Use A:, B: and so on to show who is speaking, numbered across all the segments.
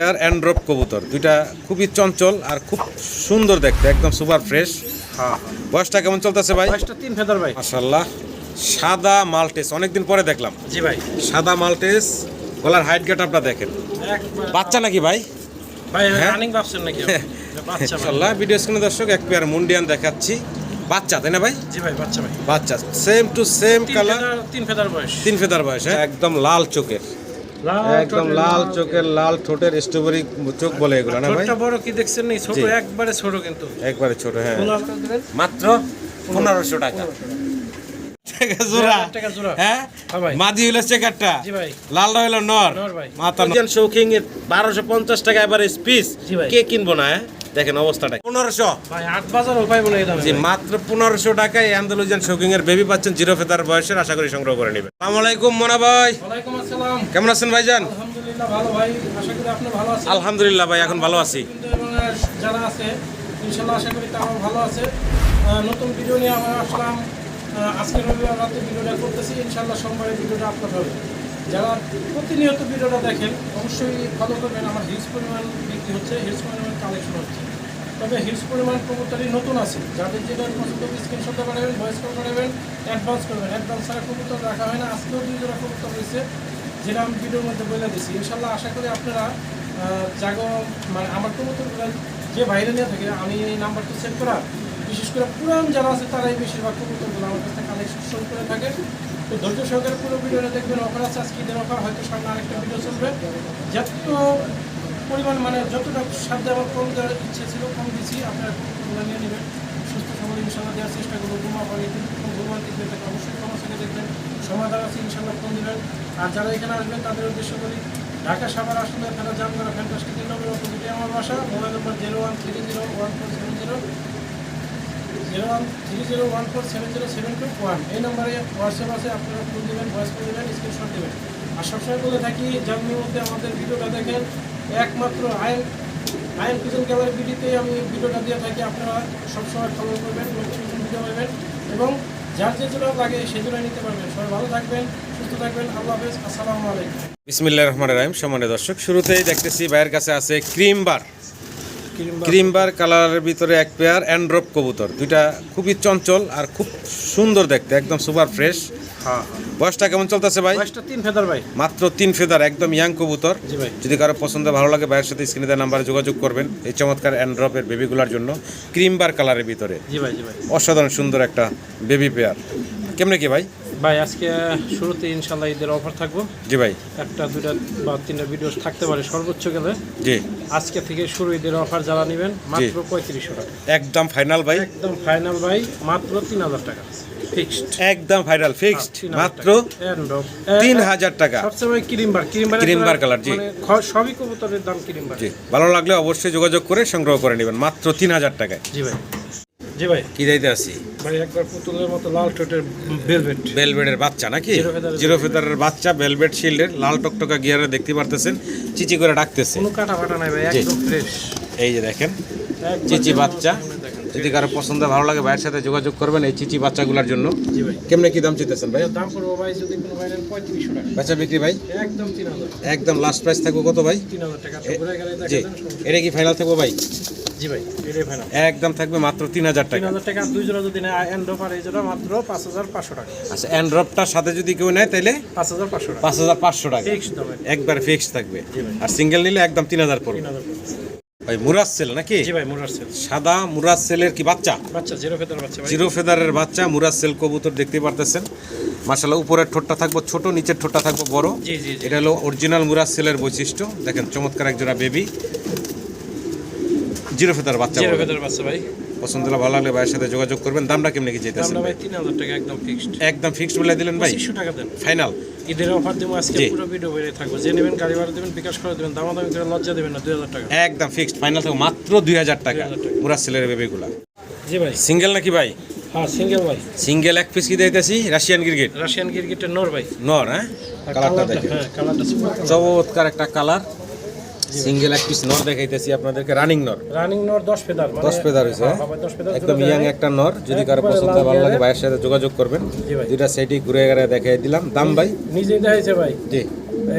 A: আর অ্যান্ড্রপ কবুতর দুইটা খুবই চঞ্চল আর খুব সুন্দর দেখতে, একদম সুপার ফ্রেশ।
B: হ্যাঁ
A: বয়সটা কেমন চলতেছে ভাই?
B: বয়সটা 3 ফেদার ভাই।
A: মাশাআল্লাহ, সাদা মাল্টেস, অনেকদিন পরে দেখলাম।
B: জি ভাই,
A: সাদা মাল্টেস, গলার হাইট গেট আপনারা দেখেন। বাচ্চা নাকি ভাই?
B: ভাই
A: হ্যাঁ?
B: রানিং ভাবছেন নাকি? বাচ্চা ভাই।
A: মাশাআল্লাহ, ভিডিও স্ক্রিনে দর্শক এক পেয়ার মুন্ডিয়ান দেখাচ্ছি। বাচ্চা তাই না ভাই?
B: জি ভাই, বাচ্চা ভাই।
A: বাচ্চা same to same colour,
B: 3 feather বয়স।
A: 3 ফেদার বয়স। হ্যাঁ, একদম লাল চোখের, একদম লাল চোখের, লাল ঠোঁটের, স্ট্রবেরি চোখ বলে এগুলো না ভাই?
B: ছোটটা বড় কি দেখছেন নি? ছোট,
A: জি।
B: একবারে ছোট কিন্তু।
A: একবারে ছোট। হ্যাঁ,
B: 15 দিবেন।
A: মাত্র 1500 টাকা জোড়া।
B: টাকা জোড়া।
A: হ্যাঁ
B: হ্যাঁ ভাই।
A: মাদি হইলো চেকারটা,
B: জি ভাই।
A: লালটা হইলো নর।
B: নর ভাই।
A: মাথা শৌখিং এর 1250 টাকা এভারেজ পিস।
B: জি ভাই।
A: কে কিনবো না? দেখেন অবস্থাটা 1500।
B: ভাই 8 বাজারও পাইবো না এই দামে।
A: জি, মাত্র 1500 টাকায় অ্যান্ডালুজিয়ান শৌখিং এর বেবি পাচ্ছেন, 0 ফেদার বয়সের। আশা করি সংগ্রহ করে নেবেন। আসসালামু আলাইকুম মোনা ভাই,
B: ওয়ালাইকুম আসসালাম।
A: কেমন আছেন ভাইজান?
B: আলহামদুলিল্লাহ ভালো ভাই, আশা করি আপনি ভালো আছেন।
A: আলহামদুলিল্লাহ ভাই, এখন ভালো আছি।
B: এবং যারা আছে ইনশাআল্লাহ আশা করি তারাও ভালো আছে। নতুন ভিডিও নিয়ে আমরা আসলাম। আজকে রবিবার রাতে ভিডিওটা করতেছি, ইনশাআল্লাহ সোমবারে ভিডিওটা আপলোড হবে। যারা প্রতিনিয়ত ভিডিওটা দেখেন অবশ্যই ফলো করবেন। আমার হিউজ পরিমাণ বিক্রি হচ্ছে, হিউজ পরিমাণ কালেকশন হচ্ছে। তবে হিউজ পরিমাণ কবুতরই নতুন আছে। যাদের যেটা পছন্দ স্ক্রিনশট পাঠাবেন, ভয়েস কল পাঠাবেন, অ্যাডভান্স করবেন। অ্যাডভান্স ছাড়া কবুতর রাখা হয় না। আজকেও 2 জোড়া কবুতর রয়েছে, যেটা আমি ভিডিওর মধ্যে বলে দিচ্ছি। ইনশাআল্লাহ আশা করি আপনারা মানে আমার কবুতরগুলো যে বাইরে নিয়ে থাকে, আমি এই নাম্বারটা সেভ করা, বিশেষ করে পুরান যারা আছে তারাই বেশিরভাগ কবুতরগুলো আমার কাছে কালেকশন করে থাকে। তো ধৈর্য সহকারে পুরো ভিডিওটা দেখবেন। অফার আছে, আজকে ঈদের অফার, হয়তো সামনে আরেকটা ভিডিও চলবে। যত পরিমাণ মানে যতটা সাধ্যে আমার কম দেওয়ার ইচ্ছে ছিল কম দিচ্ছি। আপনারা কবুতরগুলো নিয়ে নেবেন, সুস্থ সবল ইনশাল্লাহ দেওয়ার চেষ্টা করবো। ঘুমা পানি ঘুমান দিতে থাকে অবশ্যই কমার থেকে দেখবেন। সমাধান আছে ইনশাল্লাহ ফোন দেবেন। আর যারা এখানে আসবেন তাদের উদ্দেশ্য করি, ঢাকা সাভার আসলে তারা জামগড়া ফ্যান্টাস্টিক নম্বর অপোজিটে আমার বাসা। মোবাইল নম্বর 013014700130147072 এই নম্বরে হোয়াটসঅ্যাপ আছে, আপনারা ফোন দেবেন, ভয়েস কল দেবেন, স্ক্রিনশট দেবেন। আর সবসময় বলে থাকি, জার্নির মধ্যে আমাদের ভিডিওটা দেখেন একমাত্র আইন কিচেন গ্যালারি ভিডিওতেই আমি ভিডিওটা দিয়ে থাকি। আপনারা সবসময় ফলো করবেন, নোটিফিকেশন ভিডিও পাবেন এবং যার যে জোড়া লাগে সেই জোড়া নিতে পারবেন। সবাই ভালো থাকবেন, সুস্থ থাকবেন। আল্লাহ হাফেজ, আসসালামু আলাইকুম।
A: বিসমিল্লাহির রহমানির রহিম। সম্মানিত দর্শক, শুরুতেই দেখতেছি ভাইয়ের কাছে আছে ক্রিমবার কালারের ভিতরে এক পেয়ার অ্যান্ড্রপ কবুতর। দুইটা খুবই চঞ্চল আর খুব সুন্দর দেখতে, একদম সুপার ফ্রেশ।
B: হ্যাঁ
A: বয়সটা কেমন চলতেছে ভাই?
B: বয়সটা 3 ফেদার ভাই।
A: মাত্র 3 ফেদার, একদম ইয়াং কবুতর।
B: জি ভাই।
A: যদি কারো পছন্দ ভালো লাগে ভাইয়ের সাথে স্ক্রিনে দেওয়া নাম্বারে যোগাযোগ করবেন এই চমৎকার অ্যান্ড্রপের বেবিগুলোর জন্য। ক্রিমবার কালারের ভিতরে
B: জি ভাই, জি ভাই।
A: অসাধারণ সুন্দর একটা বেবি পেয়ার। কেমনে কি ভাই?
B: ভাই আজকে শুরুতে ইনশাল্লাহ ঈদের অফার থাকবো।
A: জি ভাই।
B: একটা, দুইটা বা 3টা ভিডিও থাকতে পারে সর্বোচ্চ গেলে।
A: জি,
B: আজকে থেকে শুরু ঈদের অফার যারা নেবেন মাত্র 3500 টাকা।
A: একদম ফাইনাল ভাই,
B: একদম ফাইনাল ভাই, মাত্র 3000 টাকা ফিক্সড।
A: একদম ফাইনাল ফিক্সড, মাত্র 3000 টাকা।
B: সবসময়
A: ক্রিমবার কালার। জি,
B: সবই কবুতরের দাম ক্রিমবার।
A: জি, ভালো লাগলে অবশ্যই যোগাযোগ করে সংগ্রহ করে নেবেন মাত্র 3000 টাকায়।
B: জি ভাই, জি ভাই।
A: কি দিতে আছি
B: ভাই একবার পুতুলের মতো লাল ঠোঁটের
A: ভেলভেটের বাচ্চা নাকি? জিরো ফেদারের বাচ্চা, ভেলভেট শিল্ডের, লাল টকটকা গিয়ারে দেখতে পারতেছেন, চিচি করে ডাকতেছে।
B: কোনো কাটা ফাটা নাই ভাই, একদম ফ্রেশ।
A: এই যে দেখেন চিচি বাচ্চা। যদি কারো পছন্দ ভালো লাগে ভাইয়ের সাথে যোগাযোগ করবেন এই চিচি বাচ্চাগুলোর জন্য।
B: জি ভাই।
A: কেমনে কি দাম চাইতেছেন ভাই?
B: দাম পড়বো ভাই, যদি কোনো ভাই নেন 3500 টাকা।
A: বেচা বিক্রি ভাই
B: একদম 3000।
A: একদম লাস্ট প্রাইস থাকবে কত ভাই?
B: 3000 টাকা। ঘুরে গেলে
A: জি,
B: দেখা
A: এটা কি ফাইনাল থাকবে ভাই?
B: জি ভাই, এটাই ফাইনাল।
A: একদম থাকবে মাত্র 3000 টাকা।
B: 3000 টাকা। 2 জোড়া যদি নেয় এন্ড অফার, এই জোড়া মাত্র 5500 টাকা।
A: আচ্ছা, অ্যান্ড্রপটার সাথে যদি কেউ নেয় তাহলে
B: 5500 টাকা
A: 5500 টাকা
B: ফিক্সড দাম।
A: একবার ফিক্স থাকবে। আর সিঙ্গেল নিলে একদম 3000 পড়বে
B: 3000
A: ভাই। মুরাসেল নাকি?
B: জি ভাই, মুরাসেল।
A: সাদা মুরাসেলের কি বাচ্চা?
B: বাচ্চা জিরো ফেদার বাচ্চা ভাই।
A: জিরো ফেদারের বাচ্চা মুরাসেল কবুতর দেখতে পারতেছেন। মাশাআল্লাহ, উপরের ঠোঁটটা থাকবে ছোট, নিচের ঠোঁটটা থাকবে বড়।
B: জি জি।
A: এটা হলো অরিজিনাল মুরাসেলের বৈশিষ্ট্য। দেখেন চমৎকার এক জোড়া বেবি জিরো ফেদার বাচ্চা।
B: জিরো ফেদার বাচ্চা ভাই।
A: পছন্দ হলে ভালো লাগলে ভাইয়ের সাথে যোগাযোগ করবেন। দামটা কেমনে কি চাইতেছেন?
B: দামটা ভাই 3000 টাকা একদম ফিক্সড।
A: একদম ফিক্সড বলে দিলেন ভাই?
B: 2500 টাকা দেন
A: ফাইনাল।
B: ঈদের অফার দেবো আজকে, পুরো ভিডিও বেড়ে থাকবো। যে নেবেন গাড়ি ভাড়া দেবেন, বিকাশ করে দেবেন, দামাদামি করে লজ্জা দেবেন না। 2000 টাকা
A: একদম ফিক্সড ফাইনাল থাকবে মাত্র 2000 টাকা। মুরাসেলের বেবিগুলা
B: জি ভাই।
A: সিঙ্গেল নাকি ভাই?
B: হ্যাঁ সিঙ্গেল ভাই।
A: সিঙ্গেল এক পিস কি দিতেছি? রাশিয়ান গিরগিট।
B: রাশিয়ান গিরগিটের নর ভাই।
A: নর, হ্যাঁ। কালারটা দেখেন,
B: হ্যাঁ কালারটা
A: চমৎকার একটা কালার। সিঙ্গেল এক পিস নর দেখাইতেছি আপনাদেরকে, রানিং নর।
B: রানিং নর 10 ফেদার,
A: 10 ফেদার হইছে, একদম ইয়াং একটা নর। যদি কারো পছন্দ ভালো লাগে ভাইয়ের সাথে যোগাযোগ করবেন।
B: জি ভাই।
A: দুইটা সাইডে ঘুরে ঘুরে দেখাই দিলাম। দাম ভাই
B: নিজেই দেখাইছে ভাই।
A: জি,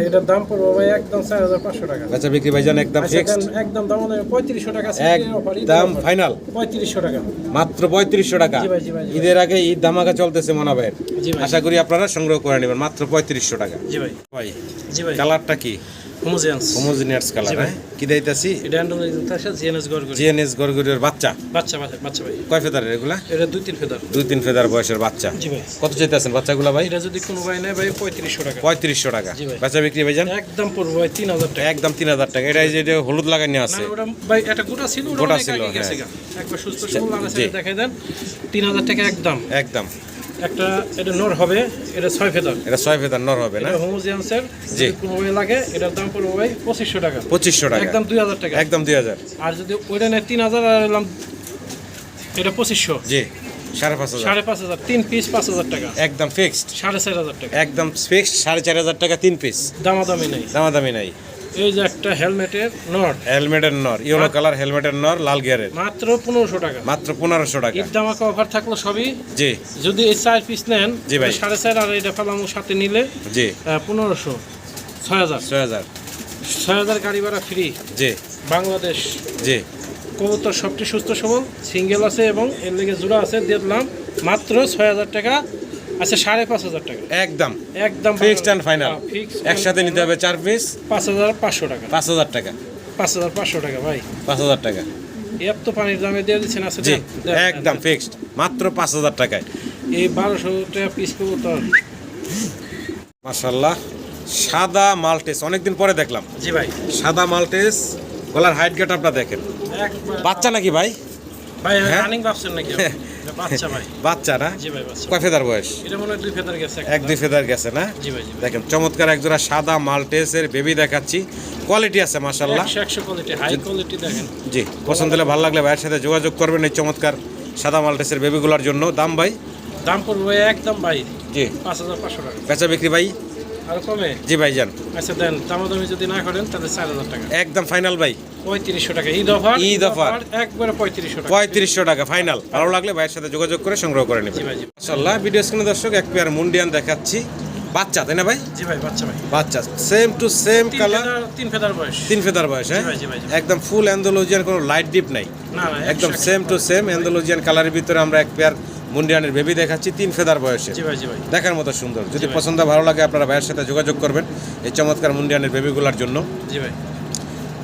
B: এটার দাম পড়বে ভাই একদম 4500 টাকা।
A: বেচা বিক্রি ভাইজান একদম
B: আচ্ছা,
A: ফিক্সড,
B: একদম দাম হলো 3500 টাকা।
A: একদম ফাইনাল
B: 3500 টাকা,
A: মাত্র 3500 টাকা।
B: জি ভাই, জি ভাই, জি ভাই।
A: ঈদের আগে ঈদ ধামাকা চলতেছে মনা ভাইয়ের,
B: জি ভাই,
A: আশা করি আপনারা সংগ্রহ করে নেবেন মাত্র 3500 টাকা।
B: জি ভাই,
A: ভাই
B: জি ভাই।
A: কালারটা কি?
B: হোমোজেন্স,
A: হোমোজিনিয়াস কালার,
B: জি ভাই।
A: হ্যাঁ কি দিতেছি?
B: এটা অ্যান্ড্রয়েড আছে জিএনএস গরগরি,
A: জিএনএস গরগরির বাচ্চা,
B: বাচ্চা বাচ্চা ভাই।
A: কয় ফেদারের এগুলা?
B: এটা 2-3 ফেদার।
A: 2-3 ফেদার বয়সের বাচ্চা।
B: জি ভাই।
A: কত চাইতেছেন বাচ্চাগুলা ভাই?
B: এটা যদি কোনো ভাই নেয় ভাই 3500 টাকা।
A: 3500 টাকা।
B: জি ভাই।
A: বেচা বিক্রি ভাইজান
B: একদম পড়বে ভাই 3000 টাকা।
A: একদম 3000 টাকা। এটা এই যে এটা হলুদ লাগানো
B: না
A: আছে,
B: ওটা ভাই এটা গোটা ছিল, ওটা
A: গোটা
B: অনেক
A: ছিল,
B: আগে গেছে
A: হ্যাঁ।
B: গা। একবার সুস্থ সবল লাগা
A: জি।
B: দেখাই দেন 3000 টাকা একদম।
A: একদম।
B: একটা এটা নর হবে, এটা 6 ফেদার।
A: এটা 6 ফেদার নর হবে না?
B: এটা হোমোজিয়ান্সের,
A: জি।
B: যদি কোনো ভাই লাগে এটার দাম পড়বে ভাই 2500 টাকা।
A: 2500 টাকা।
B: একদম 2000 টাকা।
A: একদম 2000।
B: আর যদি ওইটা নেয় 3000 আর এলাম এটা 2500।
A: জি 5500।
B: 5500, 3 পিস 5000 টাকা।
A: একদম ফিক্সড,
B: 4500 টাকা।
A: একদম ফিক্সড 4500 টাকা 3 পিস,
B: দামাদামি নেই।
A: দামাদামি নাই।
B: এই যে একটা হেলমেটের নর,
A: হেলমেটের নর, ইয়েলো কালার হেলমেটের নর, লাল গিয়ারের,
B: মাত্র 1500 টাকা।
A: মাত্র 1500 টাকা।
B: ঈদ দামাকা অফার থাকলো সবই।
A: জি
B: যদি এই 4 পিস নেন,
A: জি ভাই।
B: 4.5 আর এটা পেলামও সাথে নিলে
A: জি
B: 1500, 6000।
A: 6000।
B: 6000 গাড়ি ভাড়া ফ্রি
A: জি
B: বাংলাদেশ।
A: জি
B: কবুতর সবটি সুস্থ সবল, সিঙ্গেল আছে এবং এর লেগে জোড়া আছে, দেখলাম মাত্র 6000 টাকা। আচ্ছা 5500 টাকা
A: একদম
B: একদম
A: ফিক্সড এন্ড ফাইনাল।
B: ফিক্স
A: একসাথে নিতে হবে 4 পিস,
B: 5500 টাকা।
A: 5000 টাকা।
B: 5500 টাকা ভাই।
A: 5000 টাকা।
B: এত পানির দামে দিয়ে দিচ্ছেন। আছে
A: জি একদম ফিক্সড, মাত্র 5000 টাকায়।
B: এই 1200 টাকা পিস কবুতর।
A: মাশাআল্লাহ, সাদা মাল্টেস অনেকদিন পরে দেখলাম।
B: জি ভাই।
A: সাদা মাল্টেস, গলার হাইট গেট আপনারা দেখেন।
B: একবার
A: বাচ্চা নাকি ভাই?
B: ভাই
A: হ্যাঁ?
B: রানিং ভাবছেন নাকি? এটা বাচ্চা ভাই।
A: বাচ্চা না?
B: জি ভাই বাচ্চা।
A: কয় ফেদার বয়স?
B: এটা মনে হয় 2 ফেদার গেছে।
A: 1-2 ফেদার গেছে না?
B: জি ভাই, জি ভাই।
A: দেখেন চমৎকার একজোড়া সাদা মাল্টেসের বেবি দেখাচ্ছি, কোয়ালিটি আছে মাশাআল্লাহ।
B: 100 কোয়ালিটি, হাই কোয়ালিটি দেখেন।
A: জি পছন্দ হলে ভালো লাগলে ভাইয়ের সাথে যোগাযোগ করবেন এই চমৎকার সাদা মাল্টেসের বেবিগুলোর জন্য। দাম ভাই?
B: দাম পড়বে একদম ভাই
A: জি
B: 5500 টাকা।
A: বেচা বিক্রি ভাই?
B: আর কমে?
A: জি ভাইজান
B: আচ্ছা দেন, দামাদামি যদি না করেন তাহলে 4000 টাকা।
A: একদম ফাইনাল ভাই,
B: 3500 টাকা ঈদ অফার।
A: ঈদ অফার।
B: একবারে 3500 টাকা।
A: 3500 টাকা ফাইনাল। ভালো লাগলে ভাইয়ের সাথে যোগাযোগ করে সংগ্রহ করে নেবেন।
B: জি ভাই, জি।
A: মাশাআল্লাহ, ভিডিও স্ক্রিনে দর্শক এক পেয়ার মুন্ডিয়ান দেখাচ্ছি, বাচ্চা তাই না ভাই?
B: জি ভাই বাচ্চা ভাই।
A: বাচ্চা same to same colour,
B: 3 feather বয়স।
A: 3 ফেদার বয়স, হ্যাঁ
B: জি ভাই, জি ভাই, জি।
A: একদম ফুল অ্যান্ডোলজিয়ান, কোনো লাইট ডিপ নাই,
B: না না
A: একদম সেম টু সেম অ্যান্ডোলজিয়ান কালারের ভিতরে আমরা এক পেয়ার মুন্ডিয়ানের বেবি দেখাচ্ছি 3 ফেদার বয়সে।
B: জি ভাই, জি ভাই।
A: দেখার মতো সুন্দর। যদি
B: জি ভাই।
A: পছন্দ ভালো লাগে আপনারা ভাইয়ের সাথে যোগাযোগ করবেন এই চমৎকার মুন্ডিয়ানের বেবিগুলোর জন্য।
B: জি ভাই।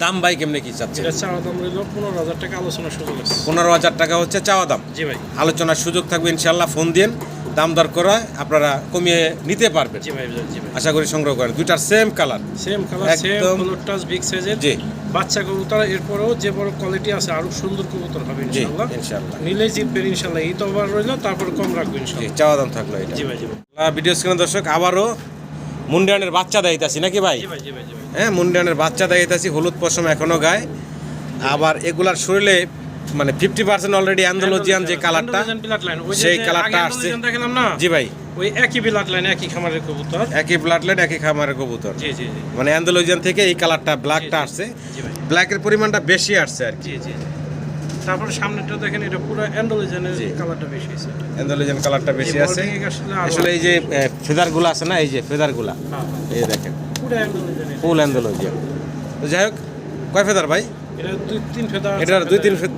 A: দাম ভাই কেমনে কি চাচ্ছেন?
B: এটা চাওয়া দাম রইল 15000 টাকা, আলোচনার সুযোগ আছে।
A: 15000 টাকা হচ্ছে চাওয়া দাম,
B: জি ভাই।
A: আলোচনার সুযোগ থাকবে ইনশাআল্লাহ। ফোন দিন, দাম দর করা আপনারা কমিয়ে নিতে পারবেন।
B: জি ভাই, জি ভাই।
A: আশা করি সংগ্রহ করেন। দুইটার same colour,
B: same colour, same
A: একদম।
B: কালার টাচ, বিগ সাইজের।
A: জি
B: বাচ্চা কবুতর, এরপরও যে বড় কোয়ালিটি আছে আরো সুন্দর কবুতর হবে
A: জি
B: ইনশাআল্লাহ।
A: ইনশাআল্লাহ।
B: নিলে জিতবেন ইনশাআল্লাহ। এই তো আবার রইল, তারপর কম রাখবো
A: জি
B: ইনশাআল্লাহ।
A: চাওয়া দাম থাকলো এটা।
B: জি ভাই, জি ভাই।
A: ভিডিও স্ক্রিনে দর্শক আবারও মুন্ডিয়ানের বাচ্চা দেখাইতাছি নাকি ভাই?
B: জি ভাই, জি ভাই, জি ভাই।
A: হ্যাঁ মুন্ডিয়ানের বাচ্চা দেখাইতাছি, হলুদ পশম এখনো গায়ে। আবার এগুলার শরীরে মানে 50% অলরেডি অ্যান্ডোলজিয়ান যে কালারটা,
B: অ্যান্ডোলজিয়ান ব্লাড লাইন, ওই যে
A: সেই
B: যে
A: কালারটা
B: আগে
A: আসছে।
B: অ্যান্ডোলজিয়ান দেখালাম না?
A: জি ভাই,
B: ওই একই ব্লাড লাইন, একই খামারের কবুতর।
A: একই ব্লাড লাইন, একই খামারের কবুতর।
B: জি জি জি।
A: মানে অ্যান্ডোলজিয়ান থেকে এই কালারটা ব্ল্যাকটা আসছে,
B: জি ভাই।
A: ব্ল্যাকের পরিমাণটা বেশি আসছে আর কি।
B: জি জি জি। তারপরে সামনেটা দেখেন, এটা পুরো অ্যান্ডোলজিয়ানের কালারটা বেশি আছে।
A: অ্যান্ডোলজিয়ান কালারটা বেশি
B: এই
A: আছে।
B: balding আসলে আরো-
A: আসলে এই যে ফেদারগুলো আছে না, এই যে ফেদারগুলা,
B: হ্যাঁ,
A: এই দেখেন
B: পুরো অ্যান্ডোলজিয়ানের।
A: ফুল অ্যান্ডোলজিয়ান। তো যাই হোক, কয় ফেদার ভাই?
B: এটা 2-3 ফেদার।
A: এটার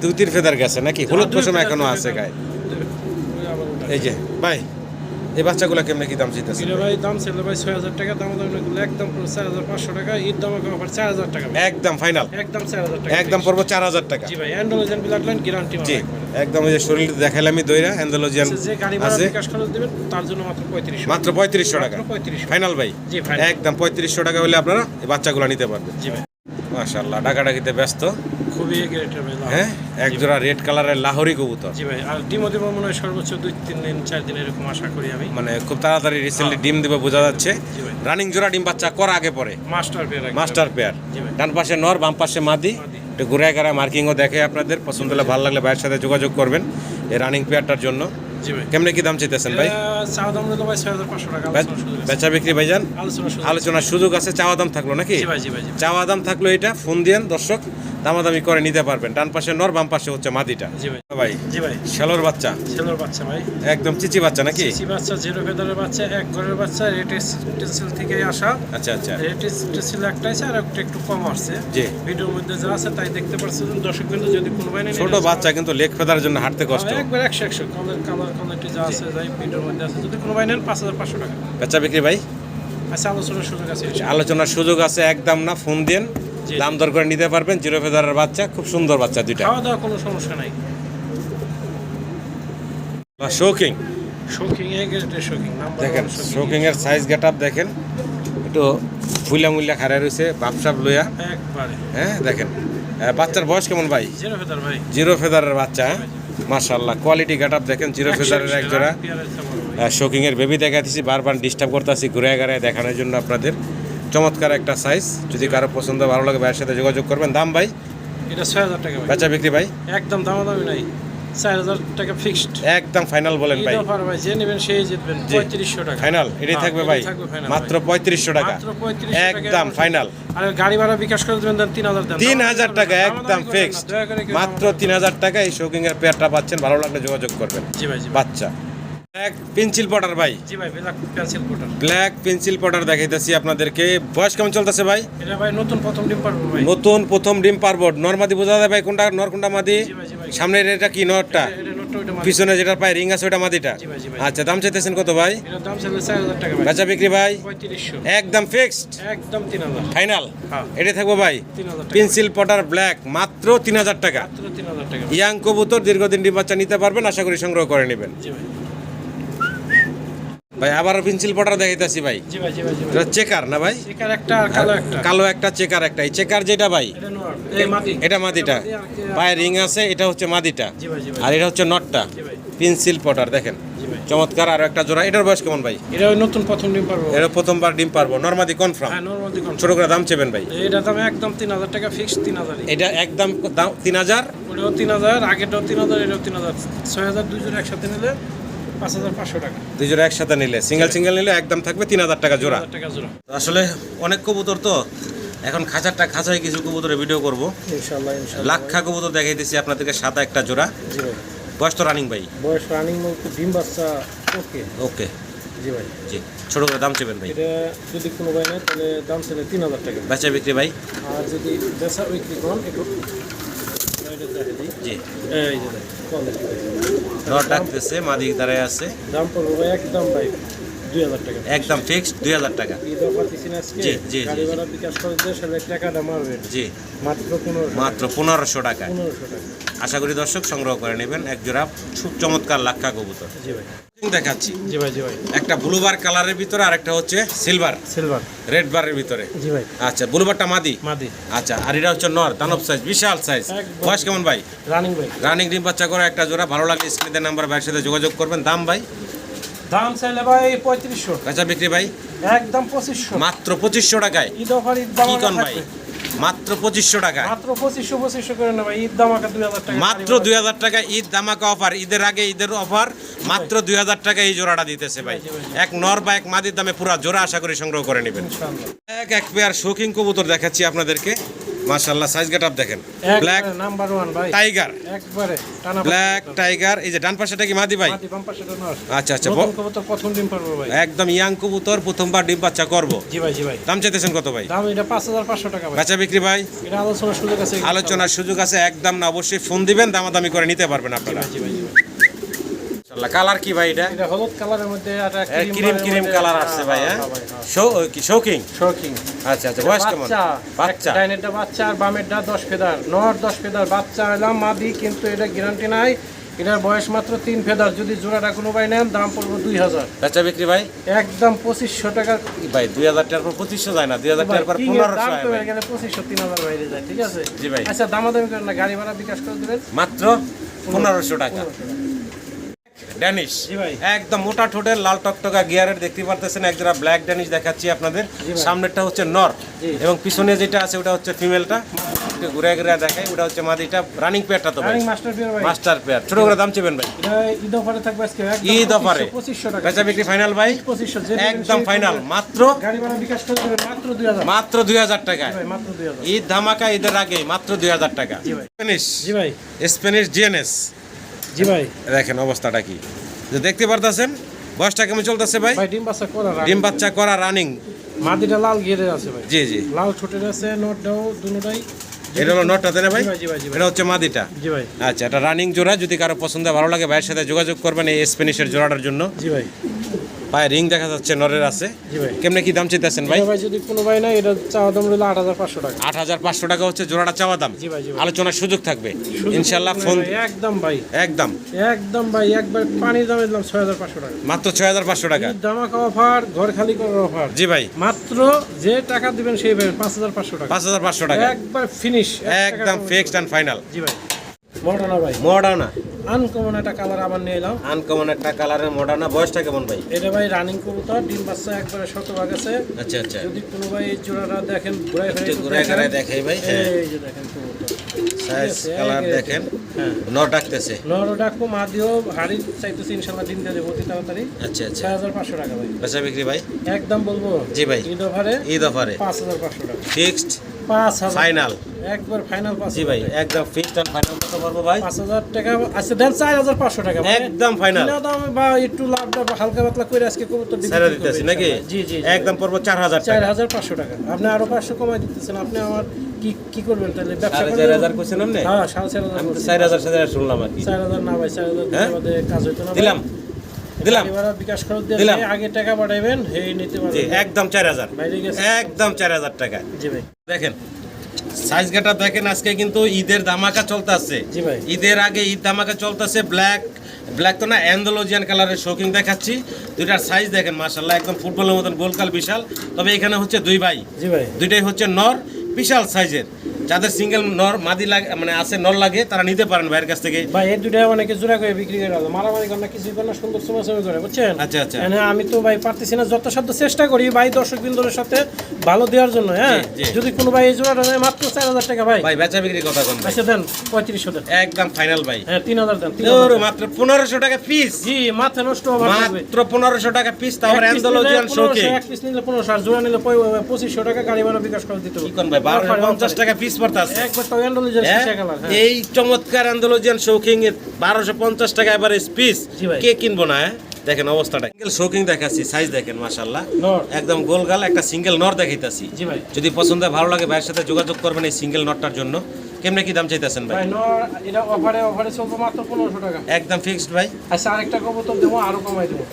A: 2-3 ফেদার গেছে নাকি? হলুদ পশম এখনো আছে গায়ে। এই যে ভাই, এই বাচ্চাগুলো কেমনে কি দাম চাইতেছে?
B: এটা ভাই দাম ছিল ভাই 6000 টাকা, দাম করলে একদম পুরো 4500 টাকা। ঈদ দাম অফার 4000 টাকা।
A: একদম ফাইনাল,
B: একদম 4000 টাকা।
A: একদম পড়বো 4000 টাকা।
B: জি ভাই, অ্যান্ডোলজিয়ান ব্লাড লাইন গ্যারান্টি
A: জি একদম, ওই যে শরীর দেখাইলামই দইরা অ্যান্ডোলজিয়ান
B: যে গাড়ি ভাড়া
A: আছে,
B: বিকাশ খরচ দিবেন তার জন্য মাত্র 3500।
A: মাত্র 3500 টাকা।
B: 3500।
A: ফাইনাল ভাই?
B: জি ফাইনাল।
A: একদম 3500 টাকা হলে আপনারা এই বাচ্চাগুলো নিতে পারবেন।
B: জি ভাই।
A: মাশাআল্লাহ, ডাকাডাকিতে ব্যস্ত।
B: খুবই গ্রেটের ভাই।
A: হ্যাঁ, এক জোড়া রেড কালারের লাহোরি কবুতর।
B: জি ভাই। আর ডিমো দিব মনে হয় সর্বোচ্চ 2-3 দিন 4 দিন এরকম আশা করি আমি।
A: মানে খুব তাড়াতাড়ি রিসেন্টলি ডিম দিবে বোঝা যাচ্ছে।
B: জি ভাই।
A: রানিং জোড়া ডিম বাচ্চা করা আগে পরে
B: মাস্টার পেয়ার।
A: Master pair.
B: জি ভাই।
A: ডান পাশে নর, বাম পাশে মাদি।
B: মাদি।
A: একটু ঘুরে গাড়া মার্কিংও দেখে আপনাদের পছন্দ হলে, ভালো লাগলে ভাইয়ের সাথে যোগাযোগ করবেন এই রানিং পেয়ারটার জন্য।
B: জি ভাই।
A: কেমনে কি দাম চাইতেছেন ভাই?
B: চাওয়া দাম রইল ভাই 6500 টাকা। আলোচনার সুযোগ আছে।
A: বেচা বিক্রি ভাইজান
B: আলোচনার সুযোগ আছে।
A: আলোচনার সুযোগ আছে। চাওয়া দাম থাকলো নাকি?
B: জি ভাই, জি ভাই, জি ভাই।
A: চাওয়া দাম থাকলো এটা। ফোন দিয়েন দর্শক, দামাদামি করে নিতে পারবেন। ডান পাশে নর, বাম পাশে হচ্ছে মাদিটা।
B: জি ভাই।
A: ভাই
B: জি ভাই।
A: শেলোর বাচ্চা,
B: ছেলের বাচ্চা ভাই,
A: একদম চিচি বাচ্চা নাকি?
B: চিচি বাচ্চা, জিরো ফেদারের বাচ্চা, এক ঘরের বাচ্চা, রেটেসিল থেকে আসা।
A: আচ্ছা আচ্ছা,
B: রেটেসিল একটা আছে আর একটু কম আসছে।
A: জি।
B: ভিডিওর মধ্যে যা আছে তাই দেখতে পাচ্ছেন দর্শক বিন্দু। যদি কোনো ভাই নেই,
A: ছোট বাচ্চা কিন্তু লেগ ফেদারের জন্য হাঁটতে কষ্ট।
B: একবার 100 কালার কোয়ালিটি যা আছে যাই ভিডিওর মধ্যে আছে। যদি কোনো ভাই নেন 5500 টাকা।
A: বেচা বিক্রি ভাই
B: আচ্ছা, আলোচনার সুযোগ আছে।
A: আলোচনার সুযোগ আছে, একদম না, ফোন দিন,
B: জি।
A: দাম দর করে নিতে পারবেন। জিরো ফেদারের বাচ্চা, খুব সুন্দর বাচ্চা দুইটা।
B: খাওয়া দাওয়া কোনো সমস্যা নাই।
A: শৌকিং
B: শৌকিং শৌকিং
A: দেখেন, শৌকিং এর সাইজ গেটআপ দেখেন, একটু ফুলা মুল্লা খাড়া রয়েছে, বাপসাপ লইয়া।
B: একবারে
A: হ্যাঁ দেখেন, বাচ্চার বয়স কেমন ভাই?
B: জিরো ফেদার ভাই।
A: জিরো ফেদারের বাচ্চা, হ্যাঁ মাশাআল্লাহ, কোয়ালিটি গেটআপ দেখেন, জিরো ফেদারের এক জোড়া। শৌকিং এর বেবি দেখাতেছি, বারবার ডিস্টার্ব করতেছি ঘুরে ঘুরায় দেখানোর জন্য আপনাদের। চমৎকার একটা সাইজ, যদি কারো পছন্দ ভালো লাগে ভাইয়ের সাথে যোগাযোগ করবেন। দাম ভাই
B: এটা 6000 টাকা ভাই।
A: বেচা বিক্রি ভাই
B: একদম দামাদামি নাই, 4000 টাকা ফিক্সড।
A: একদম ফাইনাল বলেন ভাই।
B: অফার ভাই, যে নেবেন সেই জিতবেন। 3500 টাকা
A: ফাইনাল এটাই
B: হ্যাঁ,
A: থাকবে ভাই,
B: এটাই থাকবে final
A: মাত্র
B: ভাই।
A: 3500 টাকা,
B: মাত্র 3500 টাকা
A: একদম ফাইনাল।
B: আর গাড়ি ভাড়া বিকাশ করে দেবেন, দেন 3000 দেন।
A: 3000 টাকা একদম
B: দামাদামি করবেন না,
A: ফিক্সড,
B: দয়া করে কেউ
A: মাত্র
B: দামাদামি
A: 3000 টাকা এই শৌকিং এর পেয়ারটা পাচ্ছেন। ভালো লাগলে যোগাযোগ করবেন।
B: জি ভাই, জি ভাই।
A: বাচ্চা ব্ল্যাক পেন্সিল পটার ভাই,
B: জি ভাই, ব্ল্যাক পেন্সিল কোটার।
A: ব্ল্যাক পেন্সিল পটার দেখাইতেছি আপনাদেরকে। বয়স কেমন চলতেছে ভাই?
B: এটা ভাই নতুন প্রথম ডিম পারবো ভাই।
A: নতুন প্রথম ডিম পারবো। নরমাদি বোঝা যায় ভাই কোনটা নর কোনটা মাদি?
B: জি ভাই, জি ভাই।
A: সামনের এটা কি নরটা?
B: এটা নটটা ওইটা মাদি।
A: পিছনে যেটা পায় রিং আছে ওটা মাদিটা?
B: জি ভাই, জি ভাই।
A: আচ্ছা, দাম চাইতেছেন কত ভাই?
B: এটার দাম ছিল 4000 টাকা ভাই।
A: বেচা বিক্রি ভাই
B: 3500
A: একদম ফিক্সড,
B: একদম 3000
A: ফাইনাল
B: হ্যাঁ।
A: এটা থাকবো ভাই।
B: 3000 টাকা
A: পেন্সিল পটার ব্ল্যাক মাত্র 3000 টাকা।
B: মাত্র 3000 টাকা।
A: ইয়াং কবুতর, দীর্ঘদিন ডিম বাচ্চা নিতে পারবেন, আশা করি সংগ্রহ করে নেবেন।
B: জি ভাই,
A: ভাই আবারও পেন্সিল পটার দেখাইতেছি ভাই।
B: জি ভাই, জি ভাই, জি ভাই।
A: এটা চেকার না ভাই?
B: চেকার একটা আর কালো একটা।
A: কালো একটা, চেকার একটা। এই চেকার যেটা ভাই,
B: এটা নর, এই মাদি।
A: এটা মাদিটা,
B: মাদি আর কি-
A: পায়ে রিং আছে, এটা হচ্ছে মাদিটা,
B: জি ভাই, জি ভাই।
A: আর এটা হচ্ছে নটটা।
B: জি ভাই,
A: পেন্সিল পটার দেখেন,
B: জি ভাই।
A: চমৎকার। আরো একটা জোড়া, এটার বয়স কেমন ভাই?
B: এটা ওই নতুন প্রথম ডিম পারবো।
A: এটা প্রথমবার ডিম পারবো, নরমাদি কনফার্ম।
B: হ্যাঁ, নরমাল দিকন।
A: ছোট করে দাম চেবেন ভাই?
B: এটার দাম একদম 3000 টাকা ফিক্সড, 3000।
A: এটা একদম দাম 3000।
B: ওটাও 3000, আগেরটাও 3000, এটাও 3000। 6000 দুইজন একসাথে নিলে 5500 টাকা।
A: দুই জোড়া একসাথে নিলে, সিঙ্গেল সিঙ্গেল নিলে একদম থাকবে 3000 টাকা জোড়া।
B: 3000 টাকা জোড়া।
A: আসলে অনেক কবুতর তো, এখন খাঁচায় কিছু কবুতরের ভিডিও করব।
B: ইনশাআল্লাহ, ইনশাআল্লাহ।
A: লাক্ষা কবুতর দেখাইতেছি আপনাদেরকে, সাদা একটা জোড়া।
B: জি ভাই।
A: বয়স তো রানিং ভাই?
B: বয়স রানিং বলতে ডিম বাচ্চা ওকে।
A: ওকে,
B: জি ভাই।
A: জি। ছোট করে দাম চেবেন ভাই?
B: এটা যদি কোনো ভাই নেয় তাহলে দাম ছিল 3000 টাকা।
A: বেচা বিক্রি ভাই?
B: আর যদি বেচা বিক্রি করেন একটু এটা দেখে দিই।
A: জি।
B: এই যে দেখ, কোয়ালিটি ভাই।
A: নর ডাকতেছে, মাদি দাঁড়ায় আছে।
B: দাম পড়বে ভাই একদম ভাই 2000 টাকা।
A: একদম ফিক্সড 2000 টাকা।
B: ঈদ অফার দিচ্ছেন আজকে।
A: জি, জি, জি,
B: গাড়ি
A: জি।
B: ভাড়া বিকাশ করে দিয়ে সাথে টাকাটা মারবেন।
A: জি,
B: মাত্র 1500
A: মাত্র 1500 টাকা।
B: 1500 টাকা।
A: আশা করি দর্শক সংগ্রহ করে নেবেন এক জোড়া খুব চমৎকার লাক্ষা কবুতর।
B: জি ভাই,
A: দেখাচ্ছি
B: জি ভাই, জি ভাই।
A: একটা ব্লুবার কালারের ভিতরে, আর একটা হচ্ছে সিলভার
B: সিলভার।
A: রেড বারের ভিতরে।
B: জি ভাই,
A: আচ্ছা, ব্লুবারটা মাদি।
B: মাদি।
A: আচ্ছা, আর এটা হচ্ছে নর, দানব সাইজ, বিশাল সাইজ।
B: একদম।
A: বয়স কেমন ভাই?
B: রানিং ভাই।
A: রানিং ডিম বাচ্চা করে একটা জোড়া। ভালো লাগলে স্ক্রিনের নাম্বার ভাইয়ের সাথে যোগাযোগ করবেন। দাম ভাই?
B: দাম চাইলে ভাই 3500।
A: বেচা বিক্রি ভাই
B: একদম 2500।
A: মাত্র 2500 টাকায়।
B: ঈদ অফার ঈদ দাম
A: কি কন ভাই? মাত্র 2500 টাকা।
B: মাত্র 2500 করে না ভাই, ঈদ দাম 2000 টাকা।
A: মাত্র 2000 টাকা ঈদ ধামাকা অফার। ঈদের আগে ঈদের অফার, মাত্র 2000 টাকা এই জোড়াটা দিতেছে ভাই। এক নর বা এক মাদির দামে পুরা জোড়া আশা করি সংগ্রহ করে নেবেন।
B: ইনশাআল্লাহ।
A: এক পেয়ার শৌকিং কবুতর দেখাচ্ছি আপনাদেরকে। মাশাআল্লাহ, সাইজ গেটআপ দেখেন। ব্ল্যাক
B: নাম্বার 1 ভাই।
A: টাইগার,
B: একবারে টানা
A: ব্ল্যাক টাইগার। এই যে ডান পাশেটা কি মাদি ভাই?
B: মাটি বাম পাশে তো নর।
A: আচ্ছা আচ্ছা,
B: নতুন কবুতর প্রথম ডিম পারবো ভাই।
A: একদম ইয়াং কবুতর, প্রথমবার ডিম বাচ্চা করবো।
B: জি ভাই, জি ভাই।
A: দাম চাইতেছেন কত ভাই?
B: দাম এটা 5500 টাকা ভাই।
A: বেচা বিক্রি ভাই?
B: এটা আলোচনার সুযোগ আছে।
A: আলোচনার সুযোগ আছে, একদম না, অবশ্যই ফোন দিবেন, দামাদামি করে নিতে পারবেন আপনারা।
B: জি ভাই, জি ভাই।
A: কালার কি ভাই এটা?
B: এটা হলুদ কালারের মধ্যে আর
A: ক্রিম কালার আসছে ভাই। হ্যাঁ, শৌকিং।
B: শৌকিং।
A: আচ্ছা আচ্ছা, বয়স কেমন? বাচ্চা।
B: ডাইনেরটা বাচ্চা আর বামেরটা 10 ফেদার। নর 10 ফেদার, বাচ্চা হলাম মাদি, কিন্তু এটা গ্যারান্টি নাই। এটার বয়স মাত্র 3 ফেদার। যদি জোড়াটা কোনো ভাই নেন দাম পড়বে 2000।
A: বেচা বিক্রি ভাই?
B: একদম 2500 টাকা
A: ভাই 2000 টাকার পর 2500 যায় না, 2000 টাকার পর 1500
B: দাম
A: হয়
B: কমে
A: ভাই।
B: গেলে 2500 3000 বাইরে যায়, ঠিক আছে?
A: জি ভাই।
B: আচ্ছা, দামাদামি করেন না, গাড়ি ভাড়া বিকাশ করে দিবেন।
A: মাত্র 1500 টাকা। ড্যানিশ,
B: জি ভাই।
A: একদম মোটা ঠোঁটের লাল টকটকা গিয়ারের দেখতে পারতেছেন এক জোড়া ব্ল্যাক ড্যানিশ দেখাচ্ছি আপনাদের।
B: জি ভাই।
A: সামনেরটা হচ্ছে নর
B: জি।
A: এবং পিছনে যেটা আছে ওটা হচ্ছে ফিমেলটা। একটু ঘুরে ঘুরে দেখাই। ওটা হচ্ছে মাদিটা, রানিং পেয়ারটা তো ভাই,
B: রানিং মাস্টার বিয়ার ভাই।
A: Master pair. ছোট করে দাম চেবেন ভাই?
B: এটা ঈদ অফারে থাকবে আজকে একদম
A: ঈদ অফারে
B: 2500 টাকা।
A: বেচা বিক্রি ফাইনাল ভাই?
B: 2500 যে
A: একদম ফাইনাল, মাত্র
B: গাড়ি ভাড়া বিকাশ করে দেবেন মাত্র 2000।
A: মাত্র 2000 টাকায়।
B: ভাই মাত্র 2000।
A: ঈদ ধামাকা, ঈদের আগে মাত্র 2000 টাকা।
B: জি ভাই।
A: স্প্যানিশ,
B: জি ভাই।
A: Spanish GNS.
B: জি ভাই।
A: দেখেন অবস্থাটা কি, যে দেখতে পারতেছেন। বয়সটা কেমন চলতেছে ভাই?
B: ভাই ডিম বাচ্চা করা
A: ডিম বাচ্চা করা রানিং।
B: মাদিটা লাল গিয়ারে আছে ভাই।
A: জি জি,
B: লাল ছোটের আছে, নটটাও দুটোটাই।
A: এটা হলো নটটা, তাই না ভাই?
B: জি ভাই, জি ভাই, জি ভাই।
A: এটা হচ্ছে মাদিটা।
B: জি ভাই।
A: আচ্ছা, এটা রানিং জোড়া। যদি কারো পছন্দ ভালো লাগে ভাইয়ের সাথে যোগাযোগ করবেন এই স্প্যানিশের জোড়াটার জন্য।
B: জি ভাই।
A: পায়ে রিং দেখা যাচ্ছে, নরের আছে।
B: জি ভাই।
A: কেমনে কি দাম চাইতেছেন ভাই?
B: এটা ভাই যদি কোনো ভাই না, এটা চাওয়া দাম হলো 8500 টাকা।
A: 8500 টাকা হচ্ছে জোড়াটা চাওয়া দাম।
B: জি ভাই, জি ভাই।
A: আলোচনার সুযোগ থাকবে ইনশাআল্লাহ। ফোন
B: একদম ভাই,
A: একদম
B: একদম ভাই, একবার পানির দামে দিলাম 6500 টাকা।
A: মাত্র 6500 টাকা।
B: ঈদ ধামাকা অফার, ঘর খালি করার অফার।
A: জি ভাই,
B: মাত্র যে টাকা দিবেন সেই পাবেন 5500 টাকা।
A: 5500 টাকা
B: একবার ফিনিশ,
A: একদম ফিক্সড এন্ড ফাইনাল।
B: জি ভাই। মডার্না ভাই,
A: মডার্না,
B: আনকমন একটা কালার আবার নিয়ে এলাম।
A: আনকমন একটা কালারের মডার্না। বয়সটা কেমন ভাই?
B: এটা ভাই রানিং কবুতর, ডিম বাচ্চা একবারে শতভাগ আছে।
A: আচ্ছা আচ্ছা,
B: যদি কোনো ভাই এই জোড়াটা দেখেন ঘুরাই
A: একটু ঘুরে ঘুরে দেখাই ভাই। হ্যাঁ,
B: এই যে দেখেন কবুতর
A: সাইজ কালার দেখেন।
B: হ্যাঁ,
A: নর ডাকতেছে।
B: নর ডাকু মাদিও হাড়ি চাইতেছি, ইনশাআল্লাহ দিন দিয়ে দেবো অতি তাড়াতাড়ি।
A: আচ্ছা আচ্ছা,
B: 6500 টাকা ভাই।
A: বেচা বিক্রি ভাই?
B: একদম বলবো
A: জি ভাই,
B: ঈদ অফারে
A: ঈদ অফারে
B: 5500 টাকা।
A: Fixed
B: 5000
A: final.
B: একবার ফাইনাল 5000।
A: জি ভাই, একদম ফিক্সড এন্ড ফাইনাল। কত পারবো ভাই?
B: 5000 টাকা আচ্ছা দেন, 4500 টাকা ভাই।
A: একদম ফাইনাল।
B: কিনা দাম বা একটু লাভটা হালকা পাতলা করে আজকে কবুতর
A: ছেড়ে দিতেছি নাকি?
B: জি জি,
A: একদম পড়বো 4000 টাকা।
B: 4500 টাকা। আপনি আরো 500 কমাই দিতেছেন, আপনি আমার কি করবেন তাহলে? ব্যবসা করবেন?
A: 4500 কইছেন আপনি?
B: হ্যাঁ, 4500।
A: আমি তো 4000 শুনলাম আর কি।
B: 4000 না ভাই, 4000
A: হ্যাঁ?
B: আমাদের কাজ হইতো না।
A: দিলাম দিলাম।
B: এবার বিকাশ খরচ দিয়ে
A: দিলাম।
B: আগে টাকা পাঠাইবেন, এই নিতে
A: জি,
B: পারবেন।
A: একদম 4000।
B: বাইরে গেছে।
A: একদম 4000 টাকা।
B: জি ভাই।
A: দেখেন সাইজ গেটআপ দেখেন। আজকে কিন্তু ঈদের ধামাকা চলতেছে।
B: জি ভাই।
A: ঈদের আগে ঈদ ধামাকা চলতেছে। ব্ল্যাক তো না, অ্যান্ডালুজিয়ান কালারের শোকিং দেখাচ্ছি। দুইটার সাইজ দেখেন মাশাআল্লাহ, একদম ফুটবলের মতন গোলকাল বিশাল। তবে এখানে হচ্ছে দুই ভাই,
B: জি ভাই।
A: দুইটাই হচ্ছে নর, বিশাল সাইজের। যাদের সিঙ্গেল নর মাদি লাগে মানে আছে নর লাগে, তারা নিতে পারেন ভাইয়ের কাছ থেকে।
B: ভাই এই দুটা অনেকে জোড়া করে বিক্রি করে আলো, মারামারি করে না, কিছু করে না, সুন্দর চমাচমি করে, বুঝছেন?
A: আচ্ছা আচ্ছা,
B: মানে আমি তো ভাই পারতেছি না, যত সাধ্য চেষ্টা করি ভাই দর্শকবৃন্দদের সাথে ভালো দেওয়ার জন্য। হ্যাঁ,
A: জি, জি।
B: যদি কোনো ভাই এই জোড়াটা নেয় মাত্র 4000 টাকা ভাই।
A: ভাই বেচা বিক্রি কথা কোন ভাই?
B: আচ্ছা দেন 3500 দেন।
A: একদম ফাইনাল ভাই।
B: হ্যাঁ 3000 দেন।
A: ওরে মাত্র 1500 টাকা পিস।
B: জি, মাথা নষ্ট হবে।
A: মাত্র 1500 টাকা পিস, তারপর অ্যান্ডালুজিয়ান শোকিং।
B: এক পিস নিলে 1500, আর জোড়া নিলে 2500 টাকা গাড়ি ভাড়া বিকাশ করে দিতে হবে।
A: কি কোন ভাই 1250 টাকা পিস পড়তাছে।
B: একবার তো অ্যান্ডালুজিয়ান
A: হ্যাঁ?
B: Shisha colour. হ্যাঁ
A: এই চমৎকার অ্যান্ডালুজিয়ান শৌকিং এর 1250 টাকা এভারেজ পিস।
B: জি ভাই।
A: কে কিনবো না? হ্যাঁ? দেখেন অবস্থাটা। সিঙ্গেল শৌকিং দেখাচ্ছি, সাইজ দেখেন মাশাআল্লাহ,
B: নর।
A: একদম গোলগাল একটা সিঙ্গেল নর দেখাইতাছি।
B: জি ভাই।
A: যদি পছন্দ হয় ভালো লাগে ভাইয়ের সাথে যোগাযোগ করবেন এই সিঙ্গেল নটটার জন্য। কেমনে কি দাম চাইতেছেন ভাই?
B: ভাই নর এটা অফারে চলবে মাত্র 1500 টাকা।
A: একদম ফিক্সড ভাই।
B: আচ্ছা আরেকটা কবুতর দেবো, আরো কমাই দেবো।